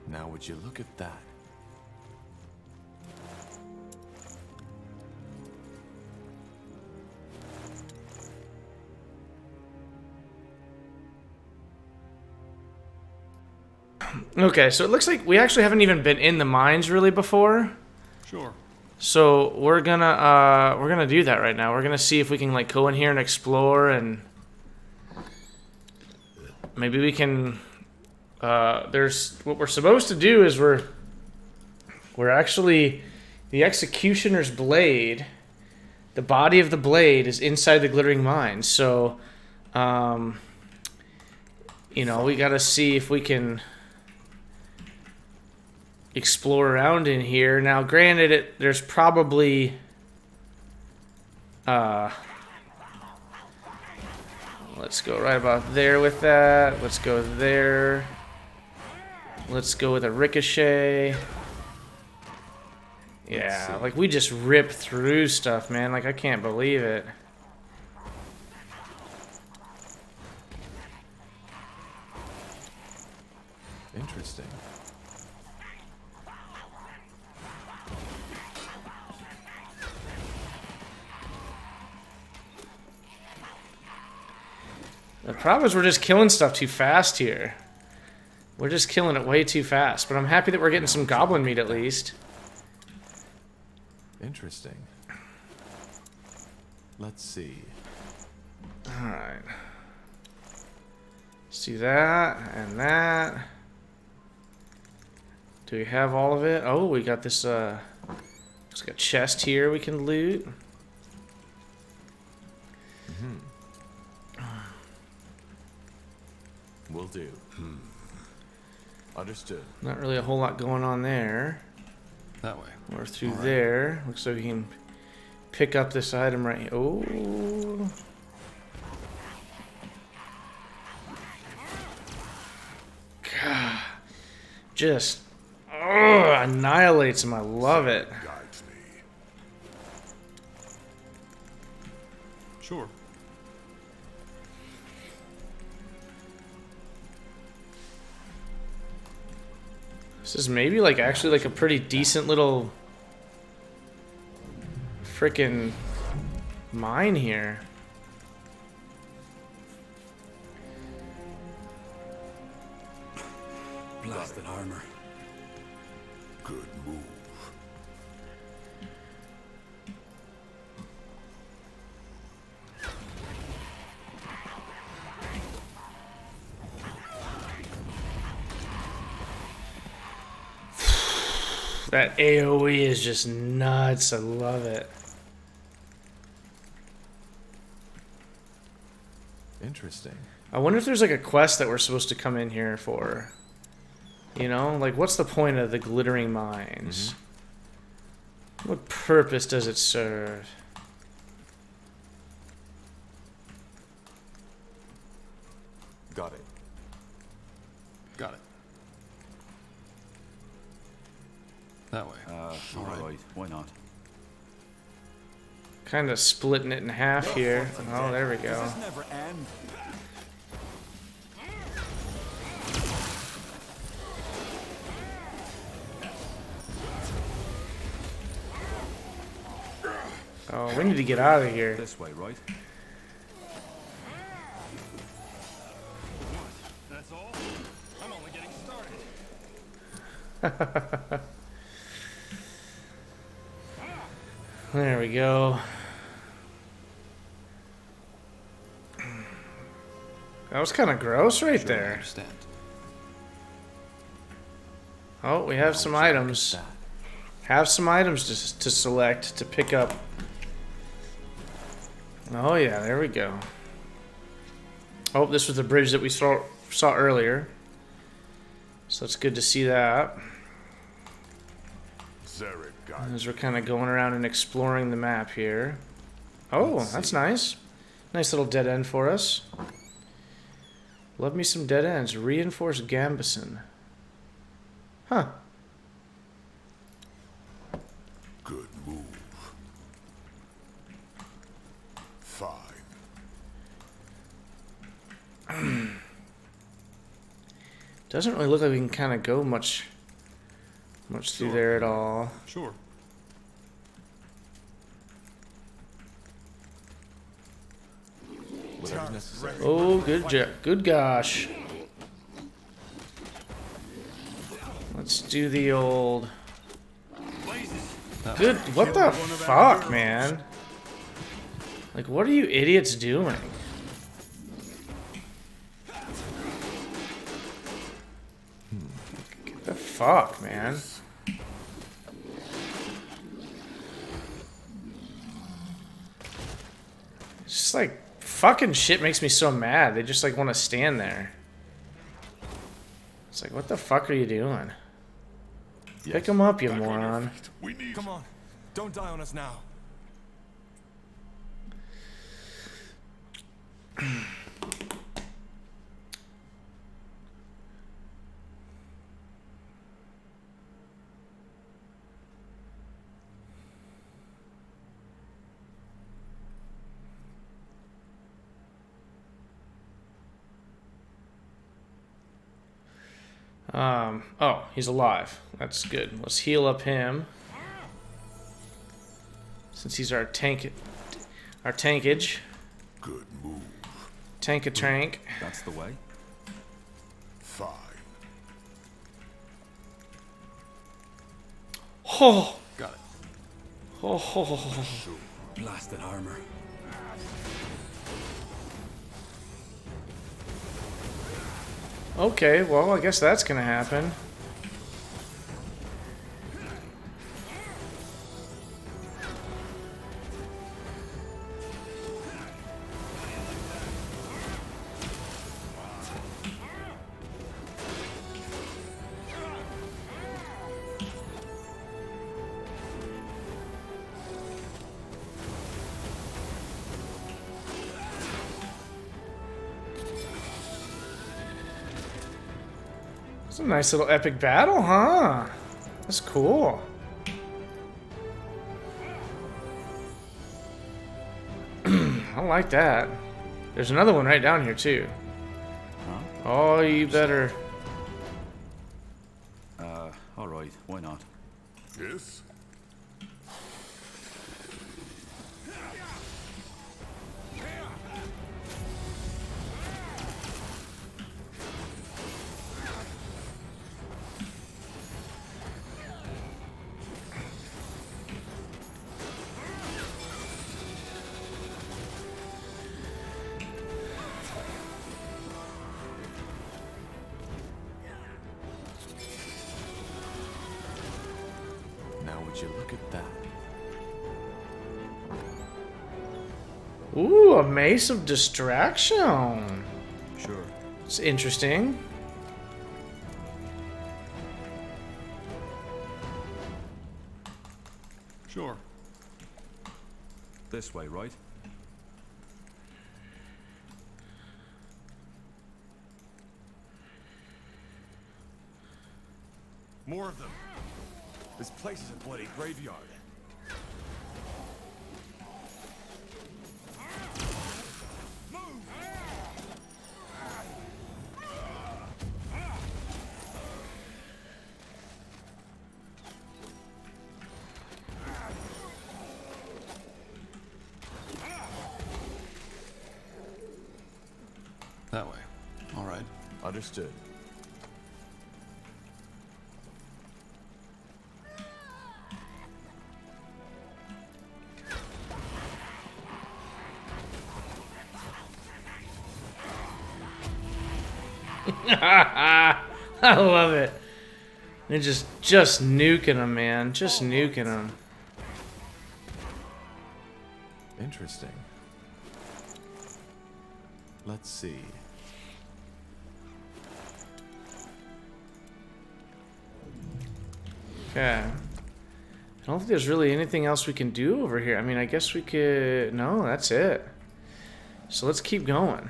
Now would you look at that? Okay, so it looks like we actually haven't even been in the mines really before. Sure. So we're gonna do that right now. We're gonna see if we can like go in here and explore, and maybe we can. There's what we're supposed to do is we're actually the executioner's blade. The body of the blade is inside the glittering mine. So, you know, we gotta see if we can explore around in here. Now, granted, there's probably let's go right about there with that. Let's go there. Let's go with a ricochet. Yeah, like we just rip through stuff, man. Like I can't believe it. Interesting. The problem is we're just killing stuff too fast here. We're just killing it way too fast. But I'm happy that we're getting some goblin meat at least. Interesting. Let's see. Alright. See that and that. Do we have all of it? Oh, we got this, looks like a chest here we can loot. Will do. Understood. Not really a whole lot going on there. That way. Or through All right. there. Looks like we can pick up this item right here. Oh. God. Just annihilates him. I love it. Guides me. Sure. This is maybe like actually like a pretty decent little frickin' mine here. Blasted armor. Good move. That AoE is just nuts. I love it. Interesting. I wonder if there's like a quest that we're supposed to come in here for. You know, like what's the point of the glittering mines? What purpose does it serve? Got it. Got it. That way. All right. Why not? Kind of splitting it in half here. Oh, there we go. Never end. Oh, we need to get out of here. This way, right? That's all? I'm only getting started. There we go. That was kind of gross right I there. understand. Oh, we have some items. Have some items to select, to pick up. Oh yeah, there we go. Oh, this was the bridge that we saw earlier. So it's good to see that. As we're kind of going around and exploring the map here. Oh, that's nice. Nice little dead end for us. Love me some dead ends. Reinforced Gambison. Huh. Good move. 5. Doesn't really look like we can kind of go much through there at all. Sure. Whatever's necessary. Oh, good gosh. Let's do the old... Good, what the fuck, man? Like, what are you idiots doing? What the fuck, man? It's just like, fucking shit makes me so mad. They just like want to stand there. It's like, what the fuck are you doing? Pick him up, you moron. Come on. Don't die on us now. Oh, he's alive. That's good. Let's heal up him. Since he's our tankage. Good move. Tank. That's the way. 5. Oh. Got it. Oh. Blasted armor. Okay, well, I guess that's gonna happen. It's a nice little epic battle, huh? That's cool. I like that. There's another one right down here, too. Huh? Oh, you better... All right. Why not? Yes? Now would you look at that? Ooh, a Mace of Distraction. Sure. It's interesting. Sure. This way, right? More of them. This place is a bloody graveyard. That way. All right. Understood. I love it. They're just nuking them, man. Just nuking them. Interesting. Let's see. Okay. I don't think there's really anything else we can do over here. I mean, I guess we could... No, that's it. So let's keep going.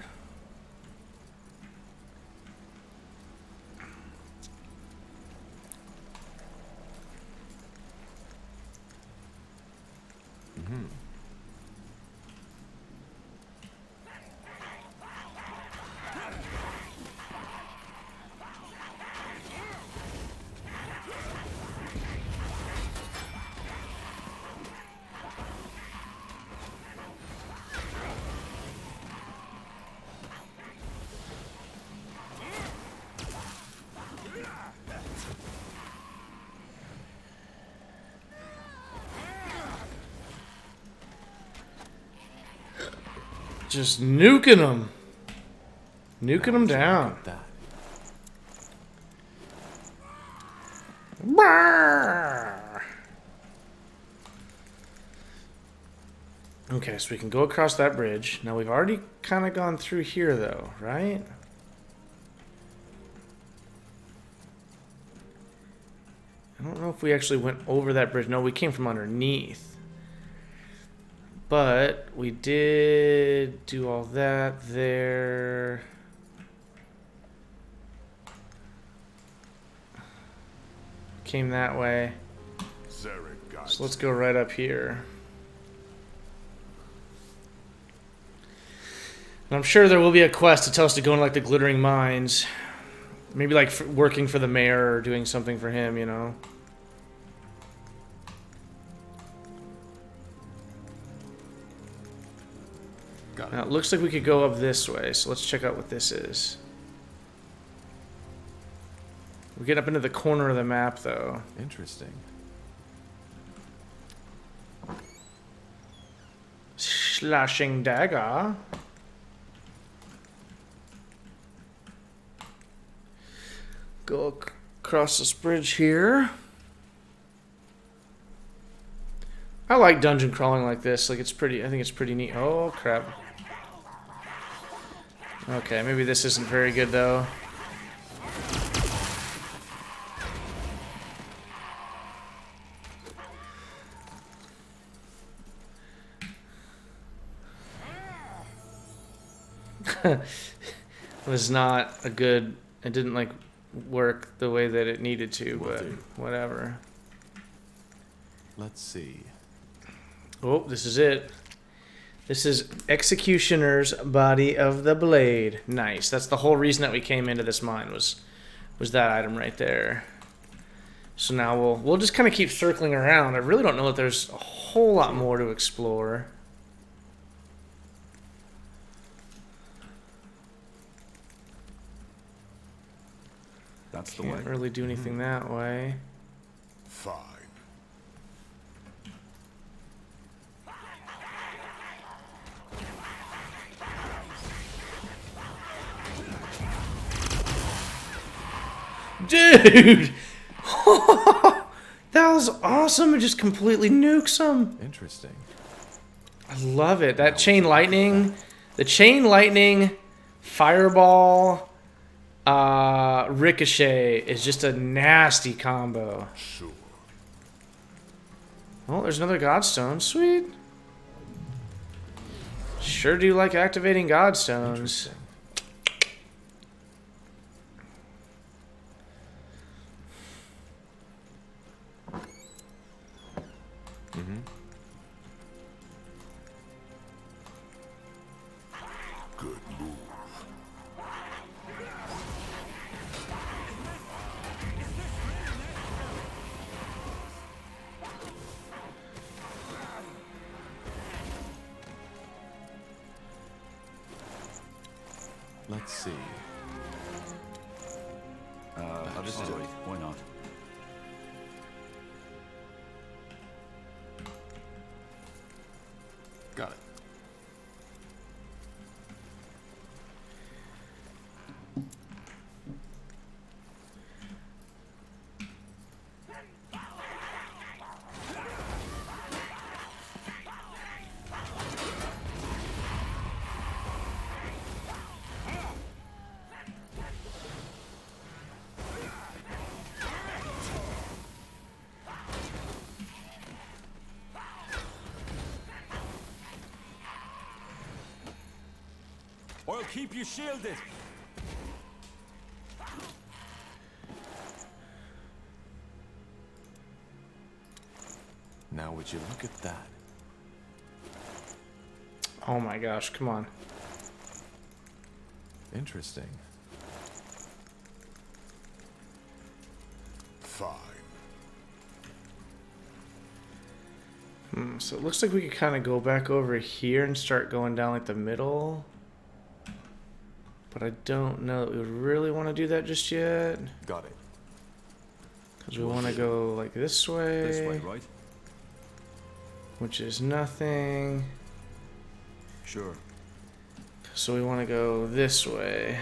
Just nuking them. Nuking them down. That. Brrr. Okay, so we can go across that bridge. Now we've already kind of gone through here though, right? I don't know if we actually went over that bridge. No, we came from underneath. But we did do all that there. Came that way. So let's go right up here. And I'm sure there will be a quest to tell us to go into like the glittering mines. Maybe like working for the mayor or doing something for him, you know. Now it looks like we could go up this way, so let's check out what this is. We're getting up into the corner of the map, though. Interesting. Slashing dagger. Go across this bridge here. I like dungeon crawling like this. Like, it's pretty, I think it's pretty neat. Oh, crap. Okay, maybe this isn't very good, though. It was not a good... It didn't, like, work the way that it needed to, but whatever. Let's see. Oh, this is it. This is Executioner's Body of the Blade. Nice. That's the whole reason that we came into this mine was that item right there. So now we'll just kind of keep circling around. I really don't know that there's a whole lot more to explore. That's the way. Can't really do anything that way. Fine. Dude! That was awesome. It just completely nukes them. Interesting. I love it. That chain lightning. The chain lightning, fireball, ricochet is just a nasty combo. Sure. Oh, there's another godstone. Sweet. Sure do like activating godstones. Interesting. Let's see. Understood. Why not? Got it. I'll keep you shielded. Now would you look at that? Oh my gosh, come on. Interesting. Fine. So it looks like we could kind of go back over here and start going down like the middle. But I don't know that we would really want to do that just yet. Got it. Because we want to go like this way. This way, right? Which is nothing. Sure. So we want to go this way.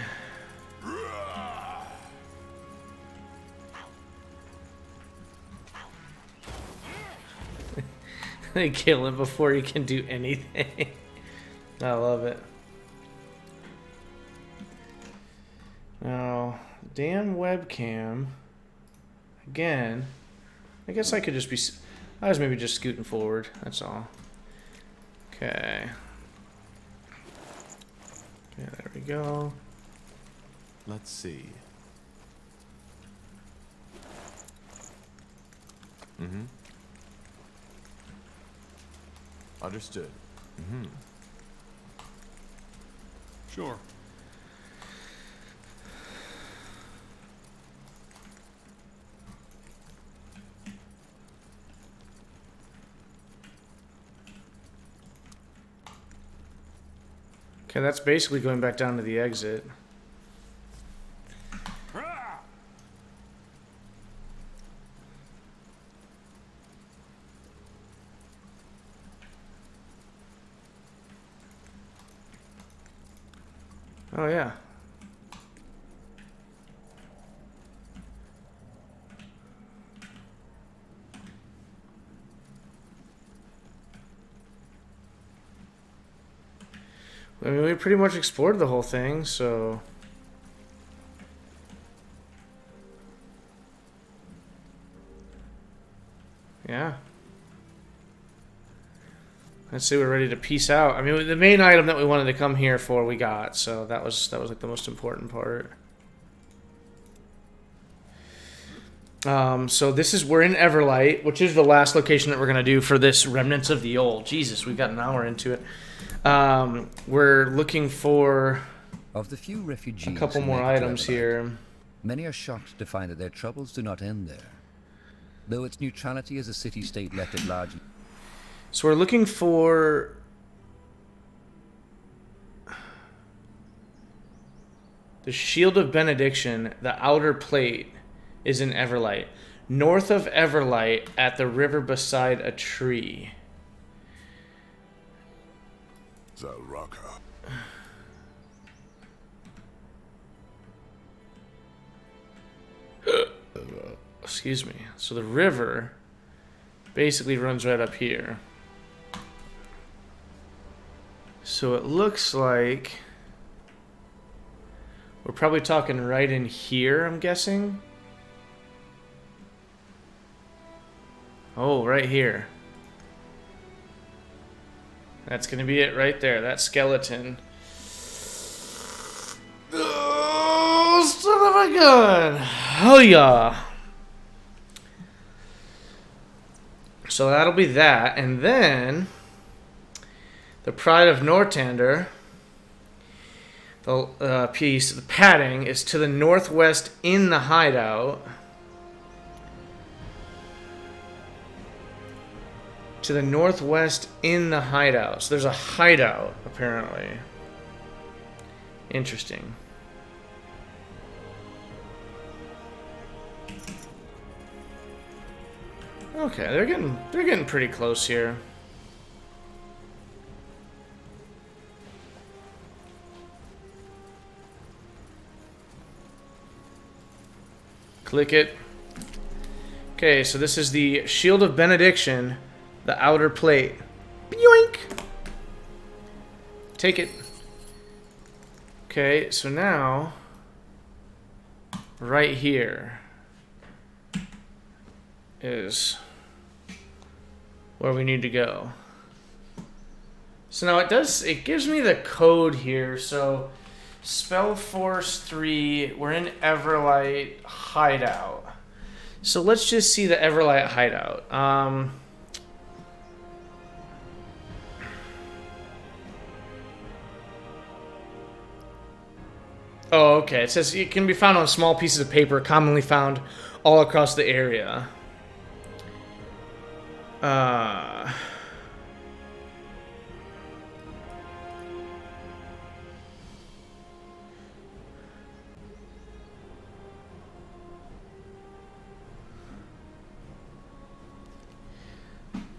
They kill him before he can do anything. I love it. Now, damn webcam. Again, I guess I could just be... I was maybe just scooting forward, that's all. Okay. Yeah, there we go. Let's see. Mm-hmm. Understood. Mm-hmm. Sure. Okay, that's basically going back down to the exit. Oh, yeah. I mean, we pretty much explored the whole thing, so... Yeah. I'd say we're ready to peace out. I mean, the main item that we wanted to come here for, we got, so that was like the most important part. So this is, we're in Everlight, which is the last location that we're going to do for this Remnants of the Old. Jesus, we've got an hour into it. We're looking for Of the few refugees a couple who more make it to items Everlight, here. many are shocked to find that their troubles do not end there. Though its neutrality as a city-state left it largely... So we're looking for... the Shield of Benediction, the outer plate, is in Everlight. North of Everlight, at the river beside a tree. Zalraka. Excuse me. So the river basically runs right up here. So it looks like we're probably talking right in here, I'm guessing. Oh, right here. That's going to be it right there. That skeleton. Oh, son of a gun. Oh, yeah. So that'll be that. And then the Pride of Nortander, the piece, the padding, is to the northwest in the hideout. To the northwest in the hideout. So there's a hideout, apparently, Interesting. Okay, they're getting pretty close here. Click it. Okay, so this is the Shield of Benediction, the outer plate. Yoink! Take it. Okay, so now, right here is where we need to go. So now it gives me the code here. So Spellforce 3, we're in Everlight Hideout. So let's just see the Everlight Hideout. Oh, okay. It says it can be found on small pieces of paper, commonly found all across the area.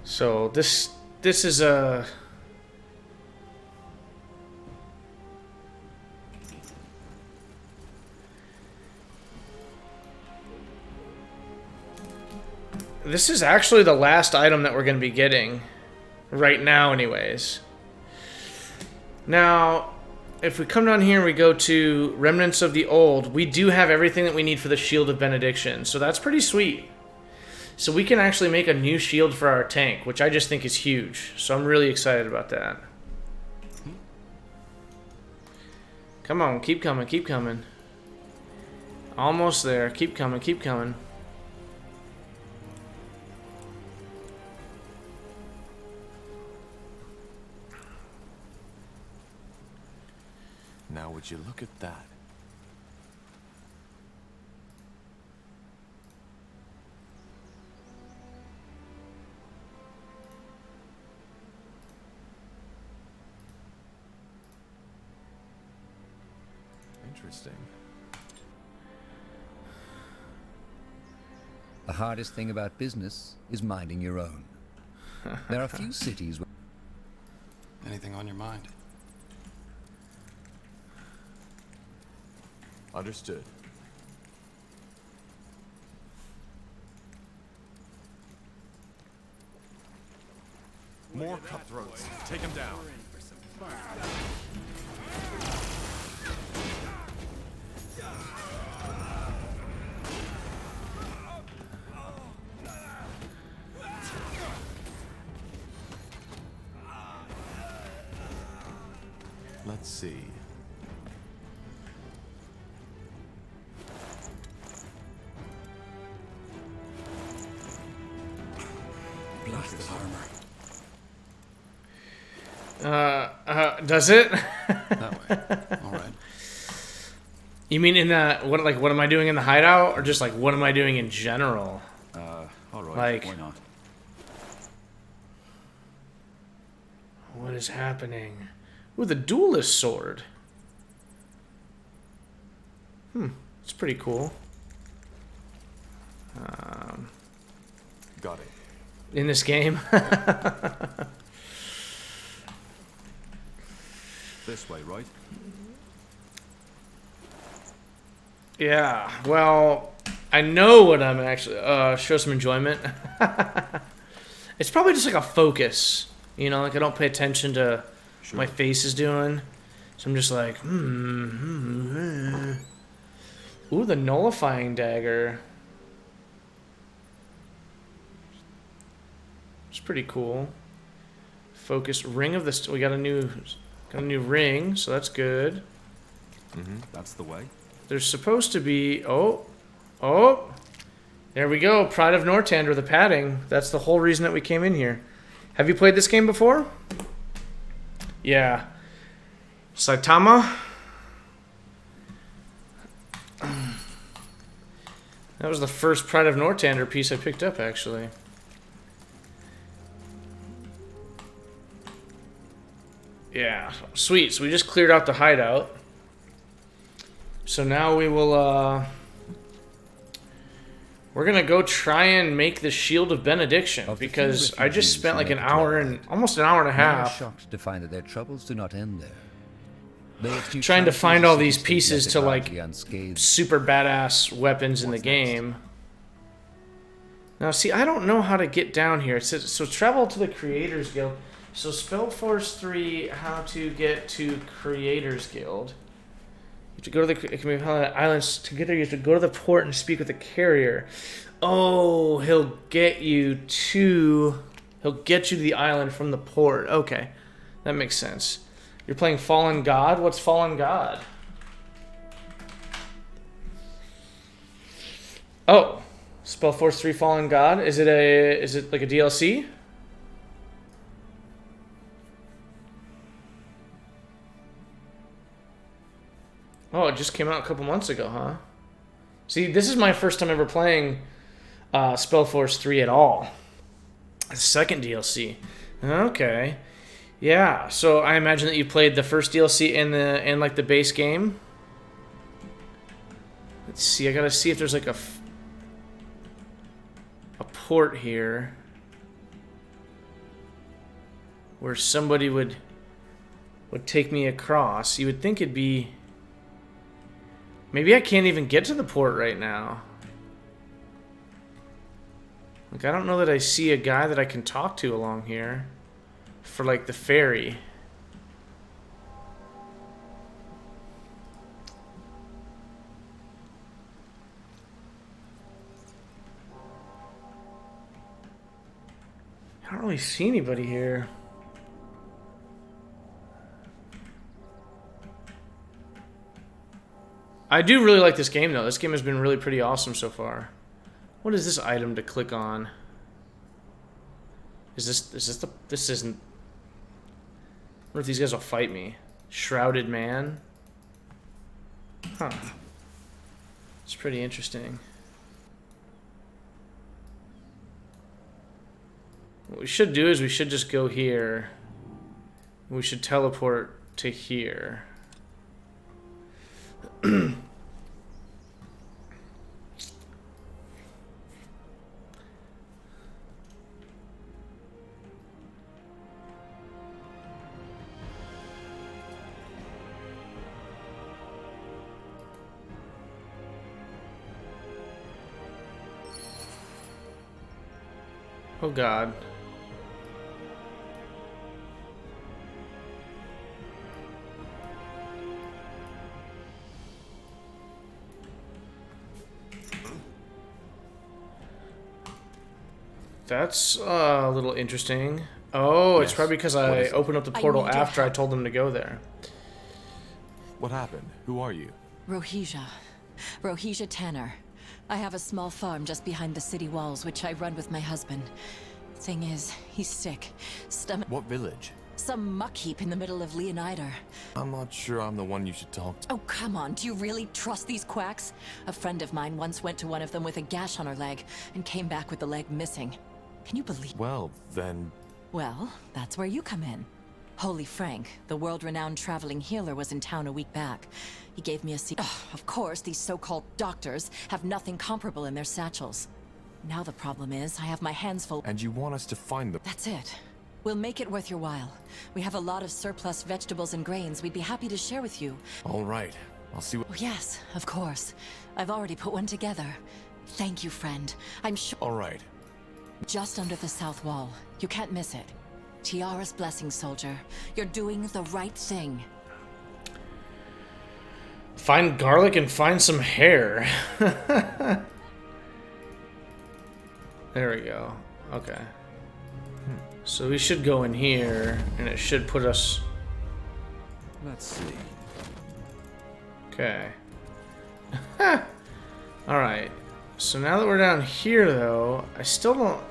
So this is a... This is actually the last item that we're going to be getting. Right now, anyways. Now, if we come down here and we go to Remnants of the Old, we do have everything that we need for the Shield of Benediction. So that's pretty sweet. So we can actually make a new shield for our tank, which I just think is huge. So I'm really excited about that. Come on, keep coming, keep coming. Almost there. Keep coming, keep coming. Now would you look at that? Interesting. The hardest thing about business is minding your own. There are few cities where... Anything on your mind? Understood. More cutthroats. Take him down. Let's see. Blasted armor. Does it? That way. All right. You mean in the what am I doing in the hideout, or just like what am I doing in general? All right. Like- Why not? What is happening? Ooh, the duelist sword. It's pretty cool. Got it. In this game. This way, right? Yeah, well, I know what I'm actually... show some enjoyment. It's probably just like a focus. You know, like I don't pay attention to what my face is doing. So I'm just like, Ooh, the nullifying dagger. It's pretty cool. Focus, ring of the... We got a new ring, so that's good. That's the way. There's supposed to be... Oh! There we go. Pride of Nortander, the padding. That's the whole reason that we came in here. Have you played this game before? Yeah. Saitama? That was the first Pride of Nortander piece I picked up, actually. Yeah. Sweet. So we just cleared out the hideout. So now we will, we're gonna go try and make the Shield of Benediction, Of the because few I just refugees spent who like make an the hour trek and almost an hour and a Many are half shocked to find that their troubles do not end there. They achieve trying to chances find of all these city-state pieces method to like largely unscathed. super badass weapons in the game. Now, see, I don't know how to get down here. It says, so travel to the Creators Guild. So Spellforce 3, how to get to Creators Guild. You have to go to the islands. To get there, you have to go to the port and speak with the carrier. Oh, he'll get you to the island from the port. Okay, that makes sense. You're playing Fallen God? What's Fallen God? Oh, Spellforce 3 Fallen God. Is it like a DLC? Oh, it just came out a couple months ago, huh? See, this is my first time ever playing Spellforce 3 at all. The second DLC. Okay. Yeah, so I imagine that you played the first DLC in like the base game. Let's see, I gotta see if there's like a port here where somebody would take me across. You would think it'd be... Maybe I can't even get to the port right now. Like, I don't know that I see a guy that I can talk to along here for like the ferry. I don't really see anybody here. I do really like this game though. This game has been really pretty awesome so far. What is this item to click on? Is this this isn't... I wonder if these guys will fight me. Shrouded Man? Huh. It's pretty interesting. What we should do is we should just go here. We should teleport to here. Oh God. That's a little interesting. Oh, it's Yes. probably because What I is it? opened up the portal need your after I help. told them to go there. What happened? Who are you? Rohija Tanner. I have a small farm just behind the city walls, which I run with my husband. Thing is, he's sick. Stomach... What village? Some muck heap in the middle of Leonider. I'm not sure I'm the one you should talk to. Oh, come on. Do you really trust these quacks? A friend of mine once went to one of them with a gash on her leg and came back with the leg missing. Can you believe... Well, then... Well, that's where you come in. Holy Frank, the world-renowned traveling healer, was in town a week back. He gave me a seat. Of course, these so-called doctors have nothing comparable in their satchels. Now the problem is, I have my hands full. And you want us to find them? That's it. We'll make it worth your while. We have a lot of surplus vegetables and grains we'd be happy to share with you. All right. I'll see what... Oh, yes, of course. I've already put one together. Thank you, friend. I'm sure... All right. Just under the south wall. You can't miss it. Tiara's blessing, soldier. You're doing the right thing. Find garlic and find some hair. There we go. Okay. So we should go in here, and it should put us... Let's see. Okay. Alright. So now that we're down here, though, I still don't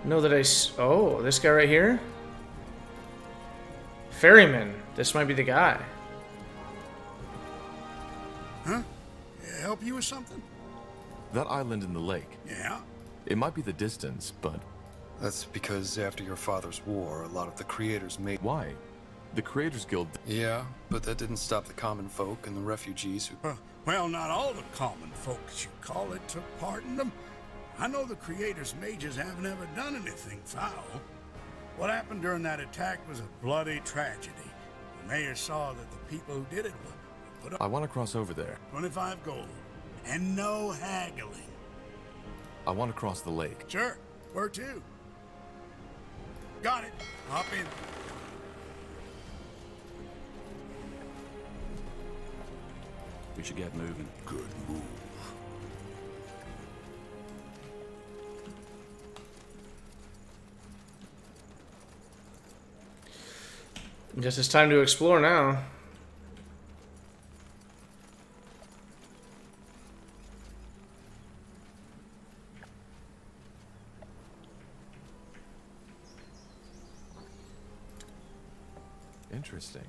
know that Oh, this guy right here? Ferryman. This might be the guy. Huh? Help you with something? That island in the lake. Yeah? It might be the distance, but... That's because after your father's war, a lot of the creators made... Why? The Creators Guild... Yeah, but that didn't stop the common folk and the refugees who... Well, not all the common folk, as you call it, took part in them. I know the Creator's mages haven't ever done anything foul. What happened during that attack was a bloody tragedy. The mayor saw that the people who did it were put up I want to cross over there. 25 gold. And no haggling. I want to cross the lake. Sure, where to? Got it. Hop in. We should get moving. Good move. Guess it's time to explore now. Interesting.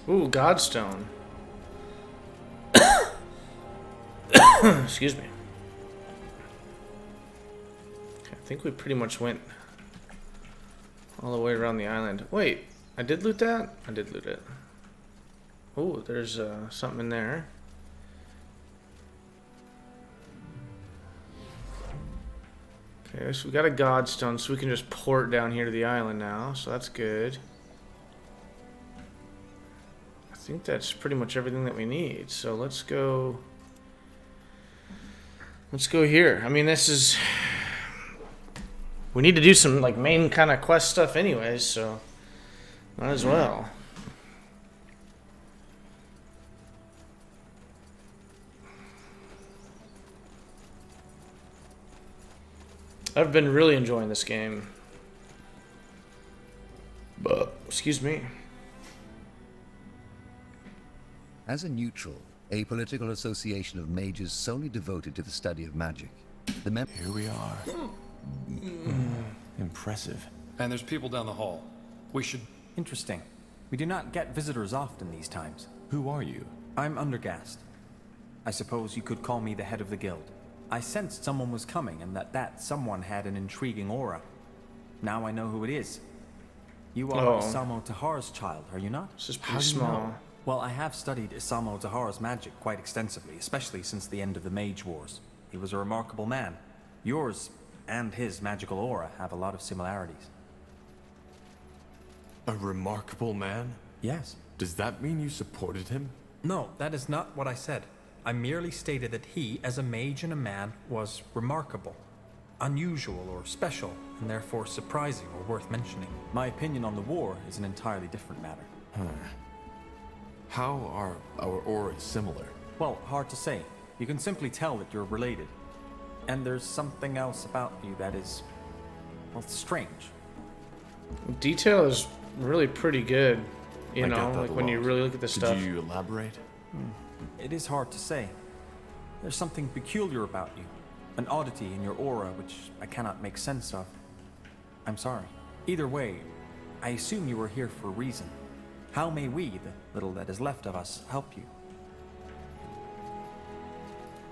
Ooh, Godstone. Excuse me. Okay, I think we pretty much went all the way around the island. Wait, I did loot that? I did loot it. Ooh, there's something in there. Okay, so we got a Godstone, so we can just port down here to the island now, so that's good. I think that's pretty much everything that we need. So let's go here. I mean, this is, we need to do some like main kind of quest stuff anyways, so might as well. I've been really enjoying this game. But excuse me. As a neutral, apolitical association of mages solely devoted to the study of magic, the Here we are. Impressive. And there's people down the hall. We should... Interesting. We do not get visitors often these times. Who are you? I'm Undergast. I suppose you could call me the head of the guild. I sensed someone was coming and that someone had an intriguing aura. Now I know who it is. You are Isamo Tahar's child, are you not? This is pretty small. Well, I have studied Isamo Tahar's magic quite extensively, especially since the end of the Mage Wars. He was a remarkable man. Yours and his magical aura have a lot of similarities. A remarkable man? Yes. Does that mean you supported him? No, that is not what I said. I merely stated that he, as a mage and a man, was remarkable, unusual or special, and therefore surprising or worth mentioning. My opinion on the war is an entirely different matter. How are our auras similar? Well, hard to say. You can simply tell that you're related. And there's something else about you that is, well, strange. Detail is really pretty good, you I know, got that like a when you lot. really look at the stuff. Could you elaborate? It is hard to say. There's something peculiar about you. An oddity in your aura which I cannot make sense of. I'm sorry. Either way, I assume you were here for a reason. How may we, the little that is left of us, help you?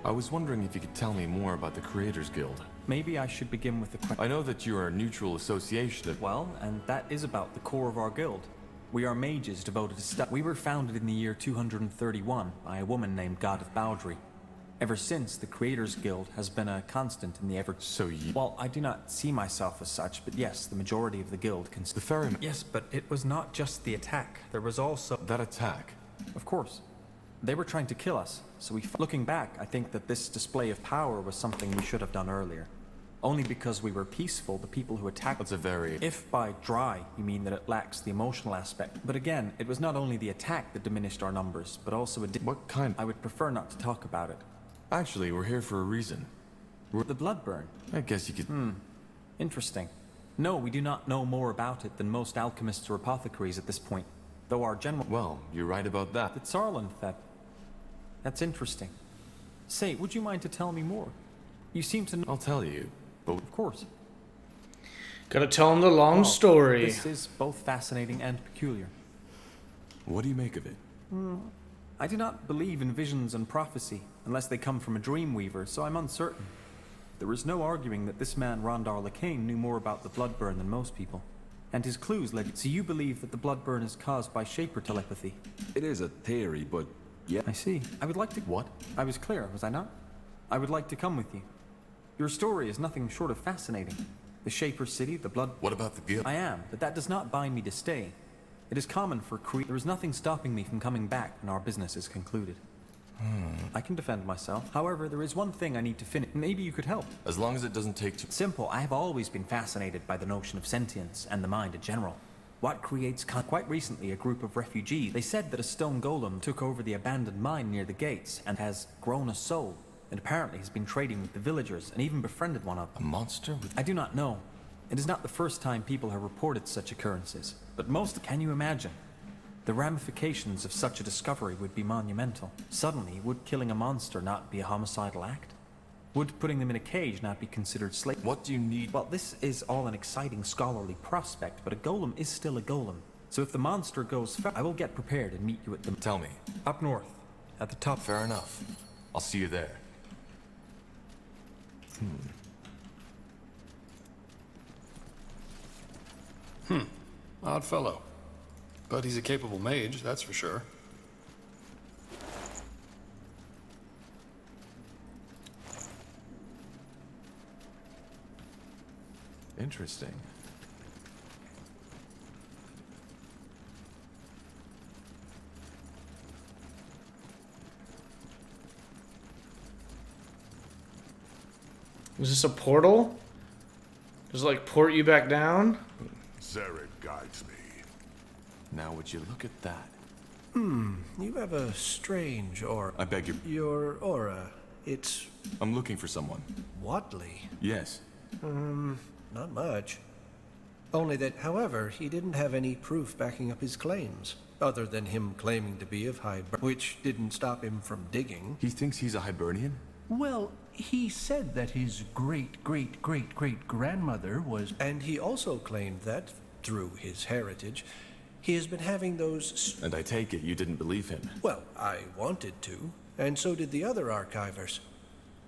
I was wondering if you could tell me more about the Creators Guild. Maybe I should begin with the question. I know that you are a neutral association of... Well, and that is about the core of our guild. We are mages devoted to study. We were founded in the year 231 by a woman named Goddess Bowdry. Ever since, the Creators Guild has been a constant in the ever... So you... Well, I do not see myself as such, but yes, the majority of the guild can... The ferryman... Yes, but it was not just the attack. There was also... That attack? Of course. They were trying to kill us, so we... Looking back, I think that this display of power was something we should have done earlier. Only because we were peaceful, the people who attacked... That's a very... If by dry, you mean that it lacks the emotional aspect. But again, it was not only the attack that diminished our numbers, but also a... What kind... I would prefer not to talk about it. Actually, we're here for a reason. The blood burn. I guess you could... Interesting. No, we do not know more about it than most alchemists or apothecaries at this point. Though our general... Well, you're right about that. It's Sarland that... That's interesting. Say, would you mind to tell me more? You seem to know... I'll tell you, but... Of course. Gotta tell him the long story. This is both fascinating and peculiar. What do you make of it? I do not believe in visions and prophecy unless they come from a dreamweaver, so I'm uncertain. There is no arguing that this man Rondar Lacane knew more about the bloodburn than most people. And his clues led. So you believe that the bloodburn is caused by Shaper telepathy? It is a theory, but yeah. I see. I would like to... What? I was clear, was I not? I would like to come with you. Your story is nothing short of fascinating. The Shaper City, the blood... What about the guild? I am, but that does not bind me to stay. It is common for there is nothing stopping me from coming back when our business is concluded. I can defend myself. However, there is one thing I need to finish. Maybe you could help. As long as it doesn't take too... Simple. I have always been fascinated by the notion of sentience and the mind in general. What creates... Quite recently, a group of refugees, they said that a stone golem took over the abandoned mine near the gates and has grown a soul, and apparently has been trading with the villagers and even befriended one of them. A monster with... I do not know. It is not the first time people have reported such occurrences, but most... Can you imagine? The ramifications of such a discovery would be monumental. Suddenly, would killing a monster not be a homicidal act? Would putting them in a cage not be considered slave? What do you need? Well, this is all an exciting scholarly prospect, but a golem is still a golem. So if the monster goes I will get prepared and meet you at the... Tell me. Up north, at the top. Fair enough. I'll see you there. Odd fellow. But he's a capable mage, that's for sure. Interesting. Is this a portal? Does it like port you back down? Zarek guides me. Now would you look at that? You have a strange aura. I beg your... Your aura. It's I'm looking for someone. Watley. Yes. Not much. Only that, however, he didn't have any proof backing up his claims, other than him claiming to be of which didn't stop him from digging. He thinks he's a Hibernian? Well, he said that his great-great-great-great-grandmother was... And he also claimed that, through his heritage, he has been having those... And I take it you didn't believe him. Well, I wanted to, and so did the other archivers.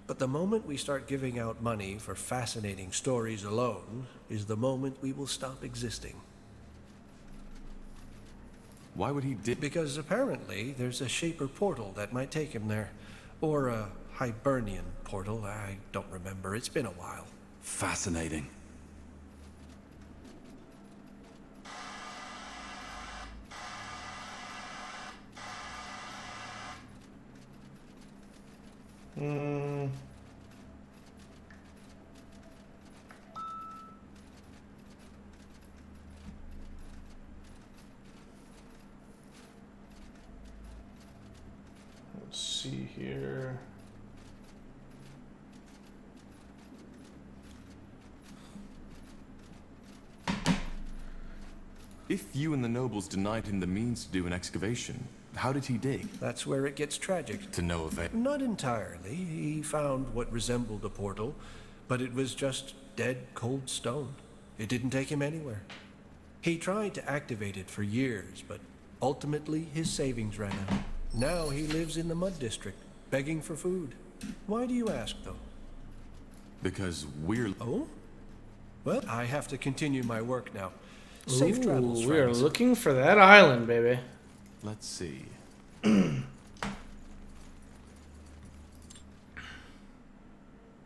But the moment we start giving out money for fascinating stories alone is the moment we will stop existing. Why would he Because apparently there's a Shaper portal that might take him there. Or a Hibernian portal, I don't remember. It's been a while. Fascinating. Let's see here. If you and the nobles denied him the means to do an excavation, how did he dig? That's where it gets tragic. To no avail. Not entirely. He found what resembled a portal, but it was just dead, cold stone. It didn't take him anywhere. He tried to activate it for years, but ultimately his savings ran out. Now he lives in the Mud District, begging for food. Why do you ask, though? Because we're... Oh? Well, I have to continue my work now. Safe travels, we are friends. looking for that island, baby. Let's see.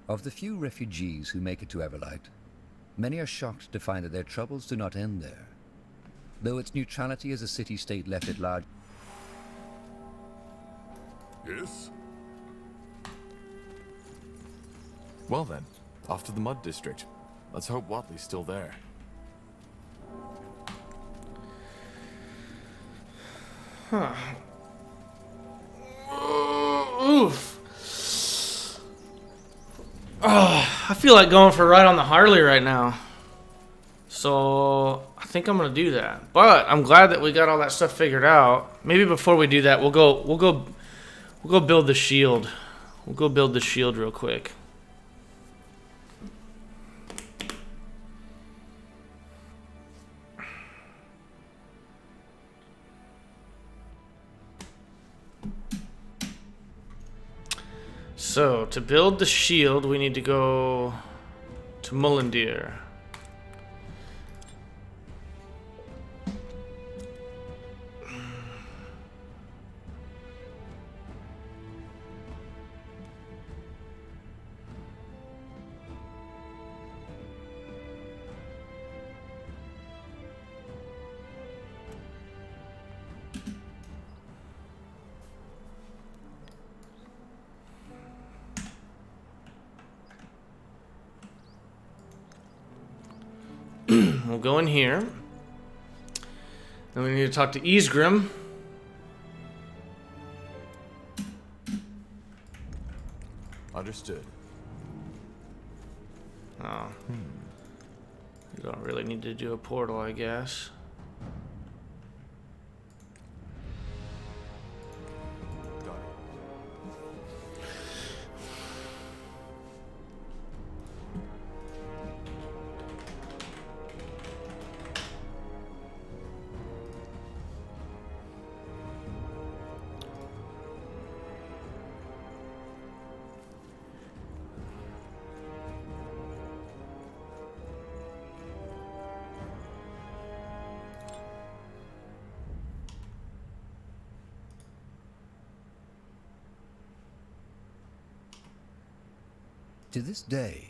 Of the few refugees who make it to Everlight, many are shocked to find that their troubles do not end there. Though its neutrality as a city-state left it large... Yes? Well then, off to the Mud District. Let's hope Watley's still there. Huh. Oof. I feel like going for a ride on the Harley right now. So I think I'm gonna do that. But I'm glad that we got all that stuff figured out. Maybe before we do that, we'll go build the shield. We'll go build the shield real quick. So, to build the shield, we need to go to Mullendir. We'll go in here. Then we need to talk to Isgrim. Understood. Oh. You don't really need to do a portal, I guess. Got it. To this day,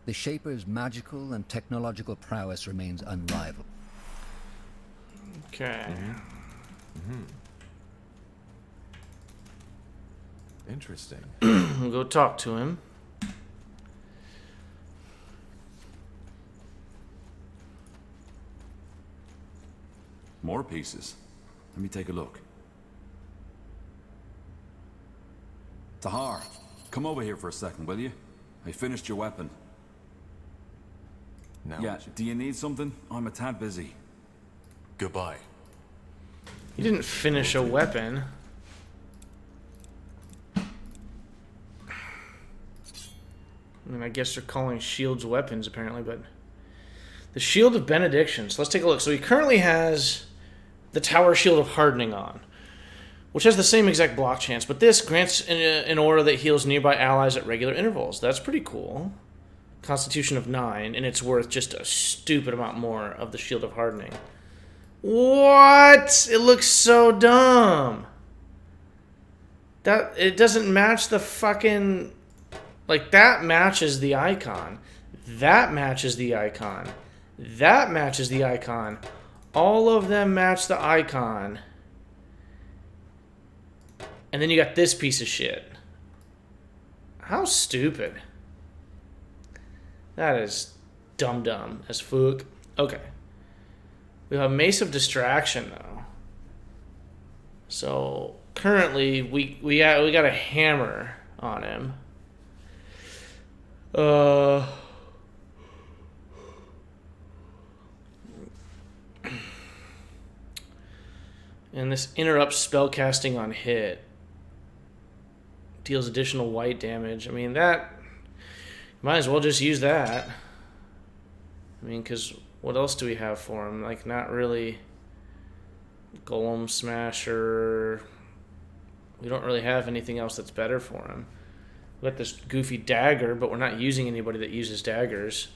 the Shaper's magical and technological prowess remains unrivaled. Okay. Interesting. We'll go talk to him. More pieces. Let me take a look. Tahar, come over here for a second, will you? I finished your weapon. Now Yeah, do you need something? I'm a tad busy. goodbye. He didn't finish a weapon. I mean, I guess they're calling shields weapons, apparently, but... The Shield of Benediction. So let's take a look. So he currently has the Tower Shield of Hardening on, which has the same exact block chance, but this grants an aura that heals nearby allies at regular intervals. That's pretty cool. Constitution of 9, and it's worth just a stupid amount more of the Shield of Hardening. What? It looks so dumb. It doesn't match the fucking... Like, that matches the icon. That matches the icon. That matches the icon. All of them match the icon. And then you got this piece of shit. How stupid. That is dumb as fuck. Okay. We have Mace of Distraction, though. So, currently, we got a hammer on him. And this interrupts spellcasting on hit. Deals additional white damage. I mean, that... Might as well just use that. I mean, because what else do we have for him? Like, not really... Golem Smasher... We don't really have anything else that's better for him. We got this goofy dagger, but we're not using anybody that uses daggers.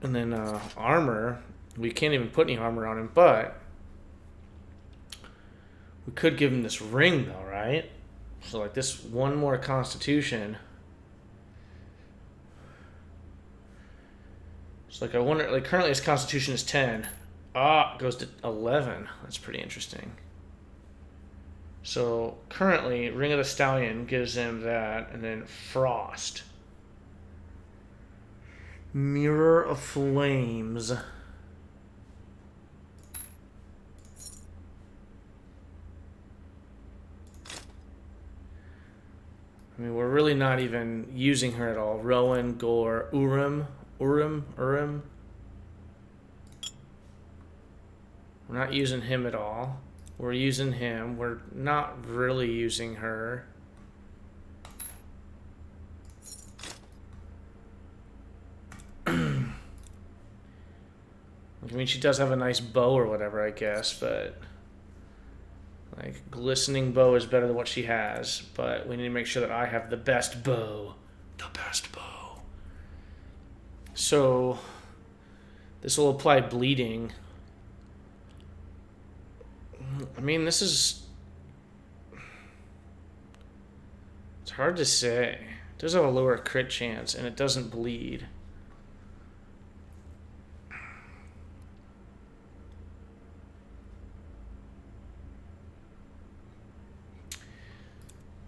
And then armor. We can't even put any armor on him, but... We could give him this ring, though, right? So, like, this one more constitution. So, like, I wonder... Like, currently his constitution is 10. It goes to 11. That's pretty interesting. So, currently, Ring of the Stallion gives him that, and then Frost. Mirror of Flames. I mean, we're really not even using her at all. Rowan, Gore, Urim. We're not using him at all. We're using him. We're not really using her. I mean, she does have a nice bow or whatever, I guess, but... Like, glistening bow is better than what she has, but we need to make sure that I have the best bow. The best bow. So, this will apply bleeding. I mean, this is... It's hard to say. It does have a lower crit chance, and it doesn't bleed.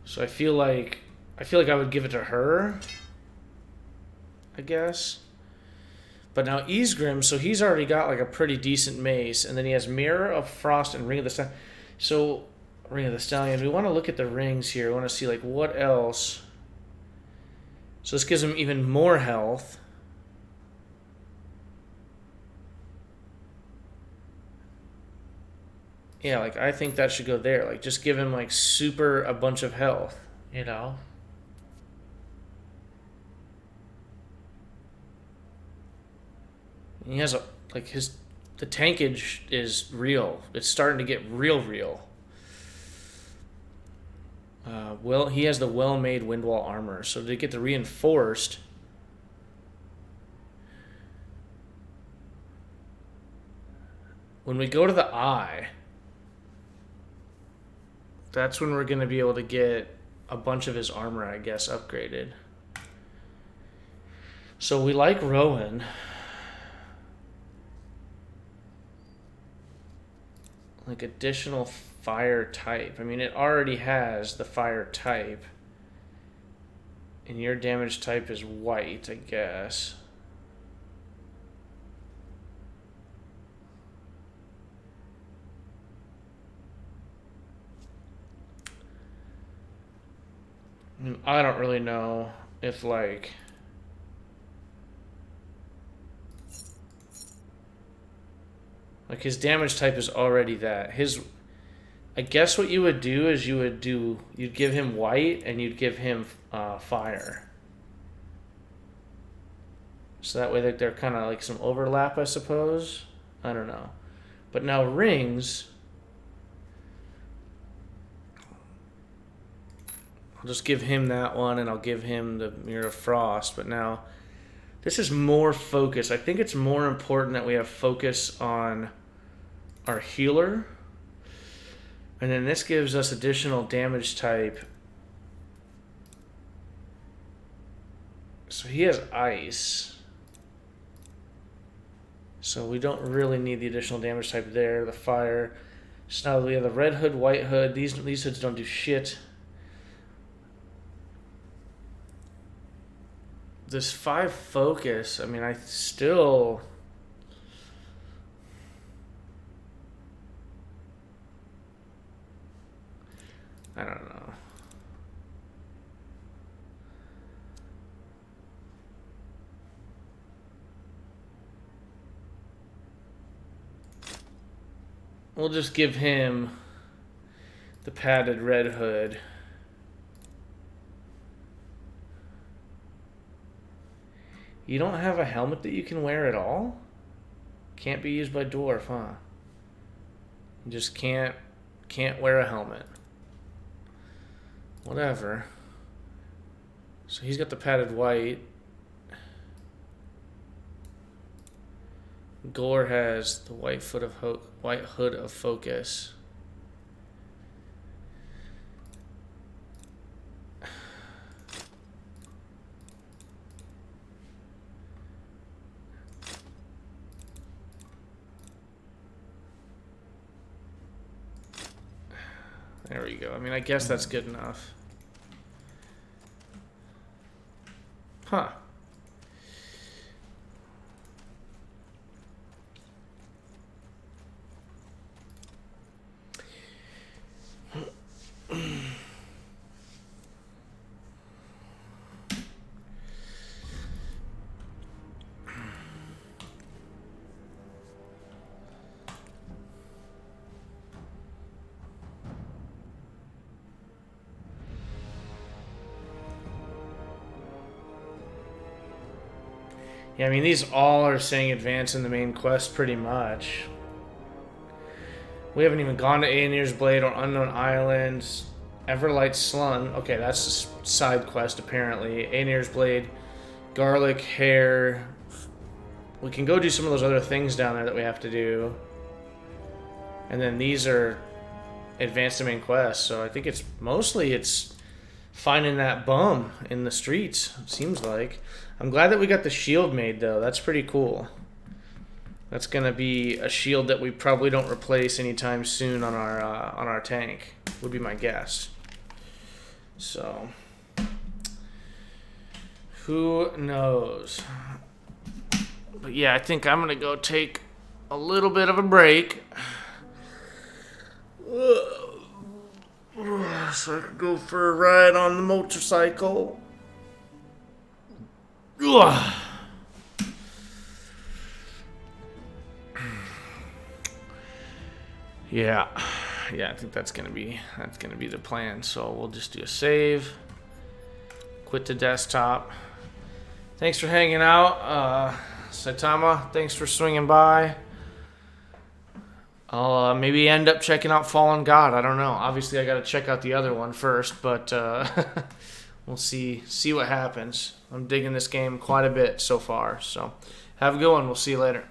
So I feel like I would give it to her, I guess. But now Ysgrim, so he's already got like a pretty decent mace, and then he has Mirror of Frost and Ring of the Stallion. So Ring of the Stallion, we want to look at the rings here. We want to see like what else. So this gives him even more health. Yeah, like, I think that should go there. Like, just give him, like, a bunch of health, you know? And he has the tankage is real. It's starting to get real. Well, he has the well-made Windwall armor. So to get the reinforced... When we go to the eye... That's when we're going to be able to get a bunch of his armor, I guess, upgraded. So we like Rowan. Like additional fire type. I mean, it already has the fire type. And your damage type is white, I guess. I don't really know if, like... Like, his damage type is already that. I guess what you would do is you'd give him white and you'd give him fire. So that way they're kind of like some overlap, I suppose. I don't know. But now rings... I'll just give him that one, and I'll give him the Mirror of Frost. But now, this is more focus. I think it's more important that we have focus on our healer. And then this gives us additional damage type. So he has ice. So we don't really need the additional damage type there. The fire. So now we have the red hood, white hood. These hoods don't do shit. This 5 focus, I mean, I still... I don't know. We'll just give him the padded red hood. You don't have a helmet that you can wear at all? Can't be used by dwarf, huh? You just can't wear a helmet. Whatever. So he's got the padded white. Gore has the white hood of focus. There we go. I mean, I guess that's good enough. Huh. Yeah, I mean, these all are saying advance in the main quest pretty much. We haven't even gone to Aenir's Blade or Unknown Islands. Everlight Slun. Okay, that's a side quest, apparently. Aenir's Blade. Garlic Hair. We can go do some of those other things down there that we have to do. And then these are advanced to main quests. So I think it's mostly finding that bum in the streets, it seems like. I'm glad that we got the shield made, though. That's pretty cool. That's gonna be a shield that we probably don't replace anytime soon on our tank, would be my guess. So, who knows? But yeah, I think I'm gonna go take a little bit of a break, so I can go for a ride on the motorcycle. Yeah, I think that's gonna be the plan. So we'll just do a save, quit the desktop. Thanks for hanging out, Saitama. Thanks for swinging by. I'll maybe end up checking out Fallen God. I don't know. Obviously, I got to check out the other one first, but we'll see what happens. I'm digging this game quite a bit so far. So have a good one. We'll see you later.